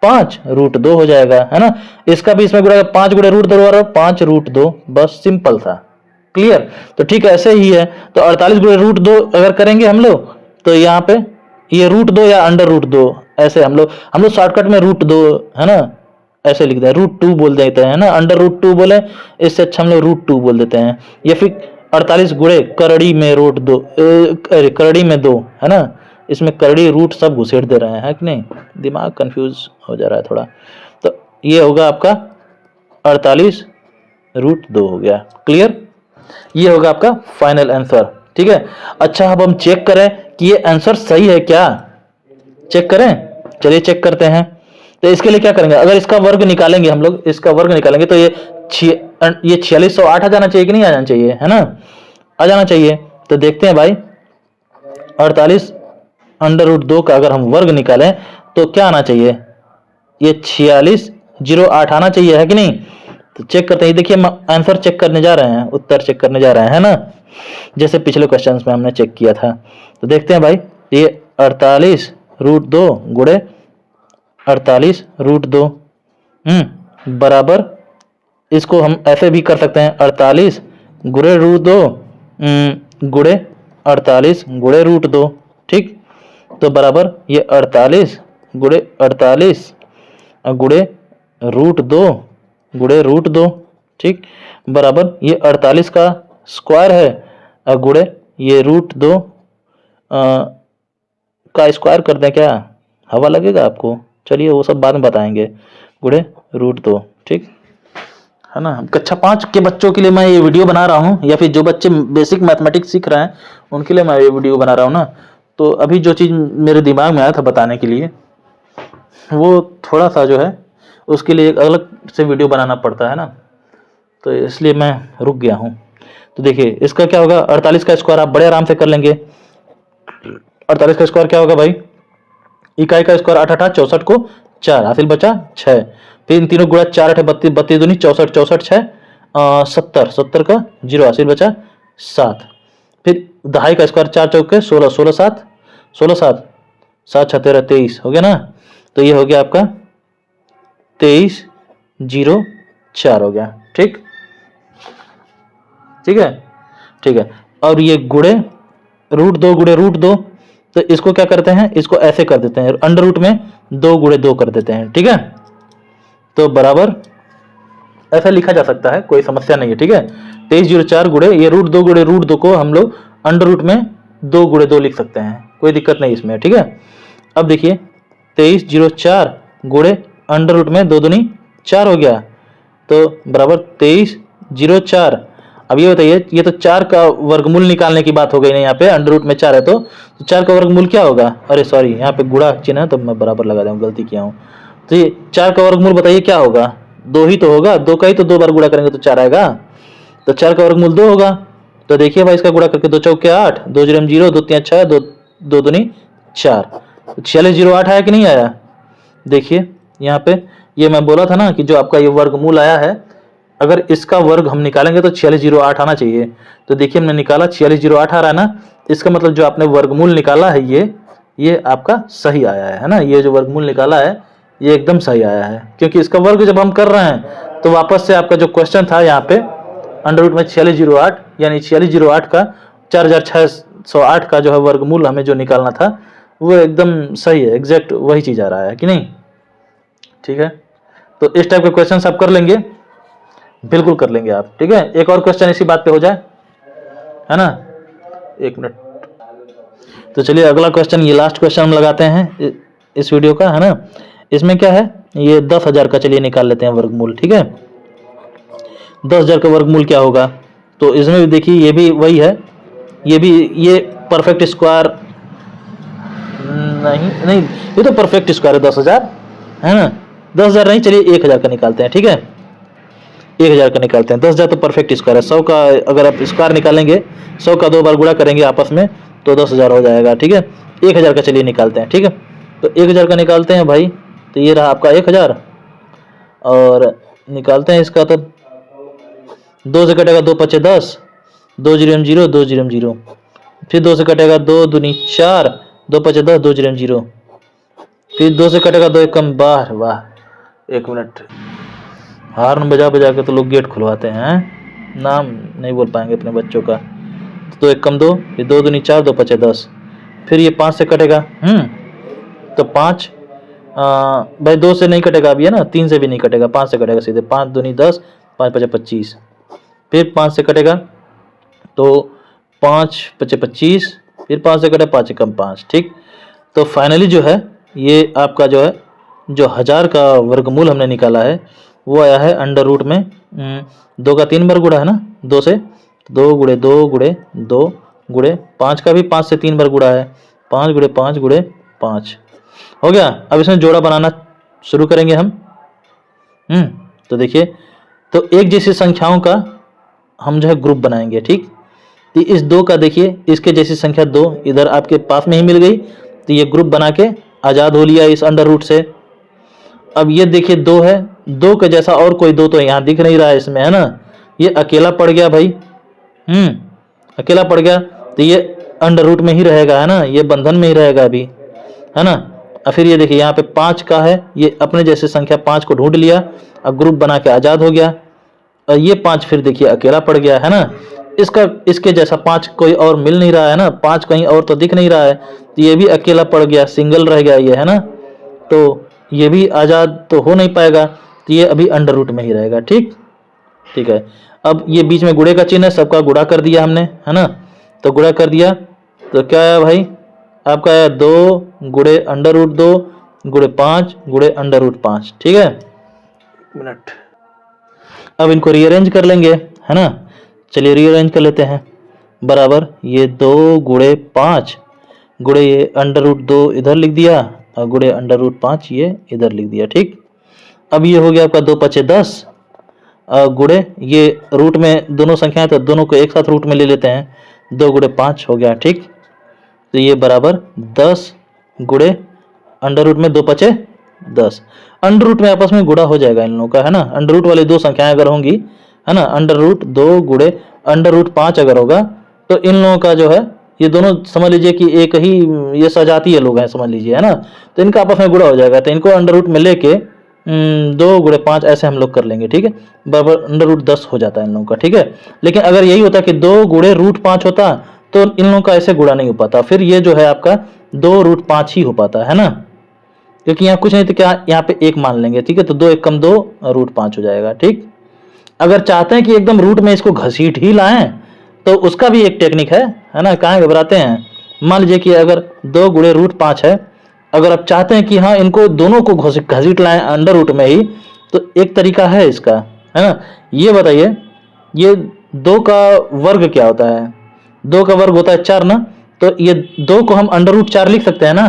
5 रूट 2 हो जाएगा, है ना। इसका भी इसमें गुणा 5 गुणे रूट 2 बराबर 5 रूट 2, बस सिंपल सा। क्लियर? तो ठीक है, ऐसे ही है। तो 48 गुणे रूट 2 अगर करेंगे हम लोग, तो यहाँ पे ये रूट 2 या अंडर रूट 2, ऐसे हम लोग शॉर्टकट में रूट 2 है ना ऐसे लिखते हैं, रूट 2 बोल देते हैं ना। अंडर रूट 2 बोले इससे अच्छा हम लोग रूट 2 बोल देते हैं। या फिर 48 गुणे करड़ी में रूट 2, अरे करड़ी में 2 है ना, इसमें करड़ी रूट सब घुसेड़ दे रहे हैं कि नहीं, दिमाग कंफ्यूज हो जा रहा है थोड़ा। तो ये होगा आपका 48 रूट 2 हो गया। क्लियर? ये होगा आपका फाइनल आंसर। ठीक है, अच्छा अब हम चेक करें कि ये आंसर सही है क्या। चेक करें, चलिए चेक करते हैं। तो इसके लिए क्या करेंगे? अगर इसका वर्ग निकालेंगे हम लोग, इसका वर्ग निकालेंगे तो ये 4608 आ जाना चाहिए कि नहीं आ जाना चाहिए, है ना। आ जाना चाहिए। तो देखते हैं भाई, 48 अंडर रूट 2 का अगर हम वर्ग निकालें तो क्या आना चाहिए? ये 4608 आना चाहिए, है कि नहीं। तो चेक करते हैं। देखिए आंसर चेक करने जा रहे हैं, उत्तर चेक करने जा रहे हैं, है ना, जैसे पिछले क्वेश्चंस में हमने चेक किया था। तो देखते हैं भाई, ये 48 रूट 2 गुणे 48 रूट 2 बराबर, इसको हम ऐसे भी कर सकते हैं, 48 गुणे रूट 2 गुणे 48 गुणे रूट 2। ठीक, तो बराबर ये 48 गुणे 48 गुणे रूट 2 गुणे रूट 2। ठीक, बराबर ये 48 का स्क्वायर है गुणे ये रूट 2 का स्क्वायर कर दें क्या? हवा लगेगा आपको? चलिए वो सब बाद में बताएंगे। गुणे रूट 2। ठीक है ना। कक्षा 5 के बच्चों के लिए मैं ये वीडियो बना रहा हूँ, या फिर जो बच्चे बेसिक मैथमेटिक्स सीख रहे हैं उनके लिए मैं ये वीडियो बना रहा हूँ ना। तो अभी जो चीज़ मेरे दिमाग में आया था बताने के लिए, वो थोड़ा सा जो है उसके लिए एक अलग से वीडियो बनाना पड़ता है ना, तो इसलिए मैं रुक गया हूँ। तो देखिए इसका क्या होगा, 48 का स्क्वायर आप बड़े आराम से कर लेंगे। 48 का स्क्वायर क्या होगा भाई? इकाई का स्क्वायर 8 8 64 को 4 हासिल बचा 6, फिर इन तीनों गुणा 4 8 32 32 दूनी 64 64 6 70 70 का 0 हासिल बचा 7, फिर दहाई का स्क्वायर 4 चौके 16 16 7 16 7 7 6 13 23 हो गया ना। तो ये हो गया आपका 23 0 4 हो गया। ठीक, ठीक है, ठीक है। और ये गुणे रूट 2 गुणे रूट 2, तो इसको क्या करते हैं, इसको ऐसे कर देते हैं, अंडर रूट में 2 गुणे 2 कर देते हैं। ठीक है, तो बराबर ऐसा लिखा जा सकता है, कोई समस्या नहीं है। ठीक है, 23 0 4 गुणे ये रूट 2 गुणे रूट 2 को हम लोग अंडर रूट में 2 गुणे 2 लिख सकते हैं, कोई दिक्कत नहीं इसमें। ठीक है, अब देखिए 23 0 4 गुणे अंडर रूट में 2 दूनी 4 हो गया, तो बराबर 23 0 4 अब ये बताइए, ये तो 4 का वर्गमूल निकालने की बात हो गई ना, यहाँ पे अंडर रूट में 4 है तो 4 का वर्गमूल क्या होगा, अरे सॉरी यहाँ पे गुणा चिन्ह है तो मैं बराबर लगा दूँ, गलती किया हूँ। तो ये 4 का वर्गमूल बताइए क्या होगा, 2 ही तो होगा, 2 का ही तो 2 बार गुणा करेंगे तो 4 आएगा, तो 4 का वर्गमूल 2 होगा। तो देखिए भाई इसका गुणा करके 2 चौके 8, 2 जीरो 0, 2 3 6, 2 दूनी 4, 4608 आया कि नहीं आया। देखिए यहाँ पे ये मैं बोला था ना कि जो आपका ये वर्गमूल आया है, अगर इसका वर्ग हम निकालेंगे तो 4608 आना चाहिए। तो देखिए हमने निकाला 4608 आ रहा है ना, इसका मतलब जो आपने वर्गमूल निकाला है ये आपका सही आया है ना, ये जो वर्गमूल निकाला है ये एकदम सही आया है, क्योंकि इसका वर्ग जब हम कर रहे हैं तो वापस से आपका जो क्वेश्चन था यहाँ पे अंडर रूट में 4608 यानी 4608 का 4608 का जो है वर्गमूल हमें जो निकालना था वो एकदम सही है, एग्जैक्ट वही चीज आ रहा है कि नहीं। ठीक है, तो इस टाइप के क्वेश्चन आप कर लेंगे, बिल्कुल कर लेंगे आप। ठीक है, एक और क्वेश्चन इसी बात पे हो जाए, है ना, 1 मिनट। तो चलिए अगला क्वेश्चन, ये लास्ट क्वेश्चन हम लगाते हैं इस वीडियो का, है ना। इसमें क्या है, ये 10,000 का चलिए निकाल लेते हैं वर्गमूल। ठीक है, 10,000 का वर्गमूल क्या होगा, तो इसमें भी देखिए ये भी वही है, ये परफेक्ट स्क्वायर नहीं, ये तो परफेक्ट स्क्वायर है 10,000, है ना। 10,000 नहीं, चलिए 1,000 का निकालते हैं। ठीक है, 1,000 का निकालते हैं, 10,000 तो परफेक्ट स्क्वायर है, 100 का अगर आप स्क्वायर निकालेंगे, 100 का 2 बार गुणा करेंगे आपस में तो 10,000 हो जाएगा। ठीक है, 1,000 का चलिए निकालते हैं। ठीक है, तो 1,000 का निकालते हैं भाई, तो ये रहा आपका 1,000, और निकालते हैं इसका, तो 2 से कटेगा 2 पचे 10, 2 जीरो 0, 2 जीरो 0, फिर 2 से कटेगा 2 दूनी 4, 2 पचे 10, 2 जीरो 0, फिर 2 से कटेगा 2 एकम 12, वाह 1 मिनट, हार्न बजा बजा के तो लोग गेट खुलवाते हैं, नाम नहीं बोल पाएंगे अपने बच्चों का। तो 2 एकम 2, फिर 2 दूनी 4, 2 पचे 10, फिर ये 5 से कटेगा, तो 5 भाई 2 से नहीं कटेगा अभी, है ना, 3 से भी नहीं कटेगा, 5 से कटेगा सीधे, 5 दूनी 10, 5 पचे 25, फिर 5 से कटेगा तो 5 पचे 25, फिर 5 से कटे 5 एकम 5। ठीक, तो फाइनली जो है ये आपका जो है जो 1000 का वर्गमूल हमने निकाला है वो आया है अंडर रूट में 2 का 3 बार गुणा है ना, 2 से 2 गुणे 2 गुणे 2 गुणे 5 का भी 5 से 3 बार गुणा है, 5 गुणे 5 गुणे 5 हो गया। अब इसमें जोड़ा बनाना शुरू करेंगे हम। तो देखिए, तो एक जैसी संख्याओं का हम जो है ग्रुप बनाएंगे। ठीक, तो इस 2 का देखिए, इसके जैसी संख्या 2 इधर आपके पास में ही मिल गई, तो ये ग्रुप बना के आज़ाद हो लिया इस अंडर रूट से। अब ये देखिए 2 है, 2 के जैसा और कोई 2 तो यहाँ दिख नहीं रहा है इसमें, है ना, ये अकेला पड़ गया भाई, अकेला पड़ गया, तो ये अंडर रूट में ही रहेगा, है ना, ये बंधन में ही रहेगा अभी, है ना। और फिर ये देखिए यहाँ पे 5 का है, ये अपने जैसे संख्या 5 को ढूंढ लिया और ग्रुप बना के आज़ाद हो गया, और ये 5 फिर देखिए अकेला पड़ गया, है ना। इसके जैसा 5 कोई और मिल नहीं रहा है ना, 5 कहीं और तो दिख नहीं रहा है, तो ये भी अकेला पड़ गया, सिंगल रह गया ये, है ना, तो ये भी आज़ाद तो हो नहीं पाएगा, तो ये अभी अंडर रूट में ही रहेगा। ठीक, ठीक है, अब ये बीच में गुणे का चिन्ह है, सबका गुणा कर दिया हमने, है ना, तो गुणा कर दिया तो क्या आया भाई, आपका आया 2 गुणे अंडर रूट 2 गुणे 5 गुणे अंडर रूट 5। ठीक है, 1 मिनट, अब इनको रीअरेंज कर लेंगे, है ना, चलिए रीअरेंज कर लेते हैं, बराबर ये 2 गुणे 5 गुणे ये अंडर रूट 2 इधर लिख दिया और गुणे अंडर रूट 5 ये इधर लिख दिया। ठीक, अब ये हो गया आपका 2 पचे 10 गुणे ये रूट में दोनों संख्याएं तो दोनों को एक साथ रूट में ले लेते हैं, 2 गुणे 5 हो गया। ठीक, तो ये बराबर 10 गुणे अंडर रूट में 2 पचे 10, अंडर रूट में आपस में गुणा हो जाएगा इन लोगों का, है ना, अंडर रूट वाली 2 संख्याएं अगर होंगी, है ना, अंडर रूट 2 गुणे अंडर रूट 5 अगर होगा तो इन लोगों का जो है ये दोनों समझ लीजिए कि एक ही ये सजातीय लोग हैं समझ लीजिए, है ना, तो इनका आपस में गुणा हो जाएगा, तो इनको अंडर रूट में लेके 2 गुणे 5 ऐसे हम लोग कर लेंगे। ठीक है, बराबर अंडर रूट 10 हो जाता है इन लोगों का। ठीक है, लेकिन अगर यही होता कि 2 गुणे रूट 5 होता तो इन लोगों का ऐसे गुणा नहीं हो पाता, फिर ये जो है आपका 2 रूट 5 ही हो पाता है ना, क्योंकि यहाँ कुछ नहीं तो क्या यहाँ पे 1 मान लेंगे। ठीक है, तो 2 एकम 2 रूट 5 हो जाएगा। ठीक, अगर चाहते हैं कि एकदम रूट में इसको घसीट ही लाएं तो उसका भी एक टेक्निक है ना, कहाँ घबराते हैं। मान लीजिए कि अगर 2 गुणे रूट 5 है, अगर आप चाहते हैं कि हाँ इनको दोनों को घसीट लाएं अंडर रूट में ही, तो एक तरीका है इसका, है ना, ये बताइए, ये 2 का वर्ग क्या होता है? 2 का वर्ग होता है 4 ना, तो ये 2 को हम अंडर रूट 4 लिख सकते हैं ना?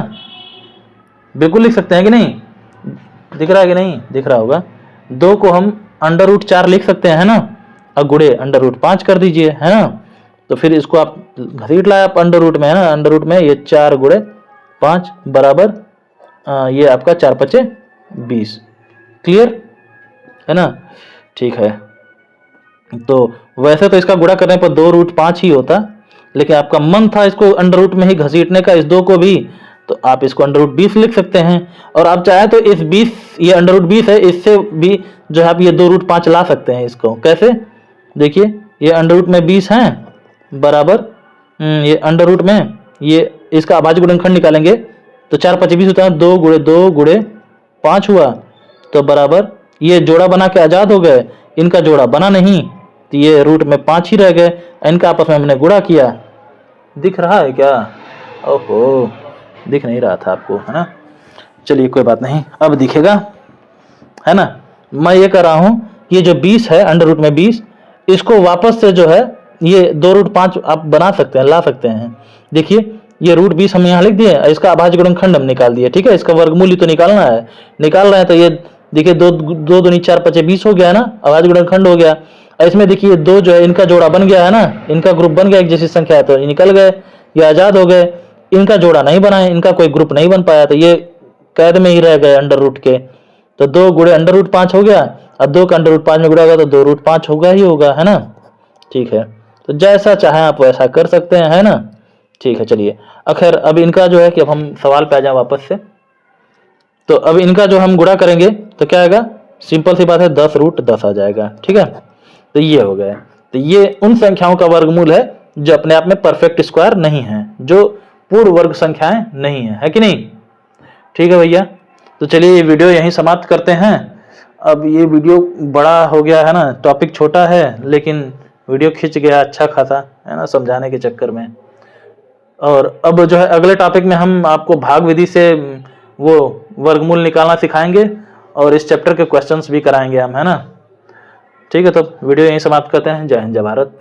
बिल्कुल लिख सकते हैं कि नहीं? दिख रहा है कि नहीं? दिख रहा होगा। 2 को हम अंडर रूट 4 लिख सकते हैं, है ना? और गुणे अंडर रूट 5 कर दीजिए, है ना? तो फिर इसको आप घसीट लाए आप अंडर रूट में, है ना? अंडर रूट में ये 4 गुणे 5 बराबर ये आपका 4 पचे 20। क्लियर है ना? ठीक है। तो वैसे तो इसका गुणा करने पर 2 रूट 5 ही होता, लेकिन आपका मन था इसको अंडर रूट में ही घसीटने का, इस 2 को भी, तो आप इसको अंडर रूट 20 लिख सकते हैं। और आप चाहे तो इस 20, ये अंडर रूट 20 है, इससे भी जो है आप ये 2 रूट 5 ला सकते हैं। इसको कैसे? देखिए, ये अंडर रूट में 20 है बराबर ये अंडर रूट में ये इसका अभाज्य गुणनखंड निकालेंगे तो 4 5 20 होता है, 2 गुणे 5 हुआ, तो बराबर ये जोड़ा बना के आजाद हो गए, इनका जोड़ा बना नहीं, तो ये रूट में 5 ही रह गए, इनका आपस में हमने गुणा किया। दिख रहा है क्या? ओहो, दिख नहीं रहा था आपको, है ना? चलिए कोई बात नहीं, अब दिखेगा, है ना? मैं ये कह रहा हूं ये जो 20 है अंडर रूट में 20, इसको वापस से जो है ये 2 रूट 5 आप बना सकते हैं, ला सकते हैं। देखिए ये रूट 20 हम यहाँ लिख दिए, इसका अभाज्य गुणनखंड हम निकाल दिए, ठीक है? इसका वर्गमूल ही तो निकालना है, निकाल रहे हैं, तो ये देखिए 2 दूनी 4 पचे 20 हो गया है ना, अभाज्य गुणनखंड हो गया। इसमें देखिए 2 जो है इनका जोड़ा बन गया है ना, इनका ग्रुप बन गया, एक जैसी संख्या है तो ये निकल गए, ये आजाद हो गए, इनका जोड़ा नहीं बना है, इनका कोई ग्रुप नहीं बन पाया, तो ये कैद में ही रह गए अंडर रूट के। तो 2 गुणे अंडर रूट 5 हो गया, अब 2 का अंडर रूट 5 में गुणा होगा तो 2 रूट 5 होगा ही होगा, है ना? ठीक है, तो जैसा चाहे आप वैसा कर सकते हैं, है ना? ठीक है, चलिए आखिर अब इनका जो है कि अब हम सवाल पे आ जाए वापस से। तो अब इनका जो हम गुणा करेंगे तो क्या आएगा? सिंपल सी बात है, 10 रूट 10 आ जाएगा, ठीक है? तो ये हो गया। तो ये उन संख्याओं का वर्गमूल है जो अपने आप में परफेक्ट स्क्वायर नहीं है, जो पूर्ण वर्ग संख्याएं नहीं है कि नहीं? ठीक है भैया, तो चलिए ये वीडियो यहीं समाप्त करते हैं। अब ये वीडियो बड़ा हो गया है ना, टॉपिक छोटा है लेकिन वीडियो खिंच गया अच्छा खासा, है ना, समझाने के चक्कर में। और अब जो है अगले टॉपिक में हम आपको भाग विधि से वो वर्गमूल निकालना सिखाएंगे और इस चैप्टर के क्वेश्चंस भी कराएंगे हम, है ना? ठीक है, तो वीडियो यहीं समाप्त करते हैं। जय हिंद, जय भारत।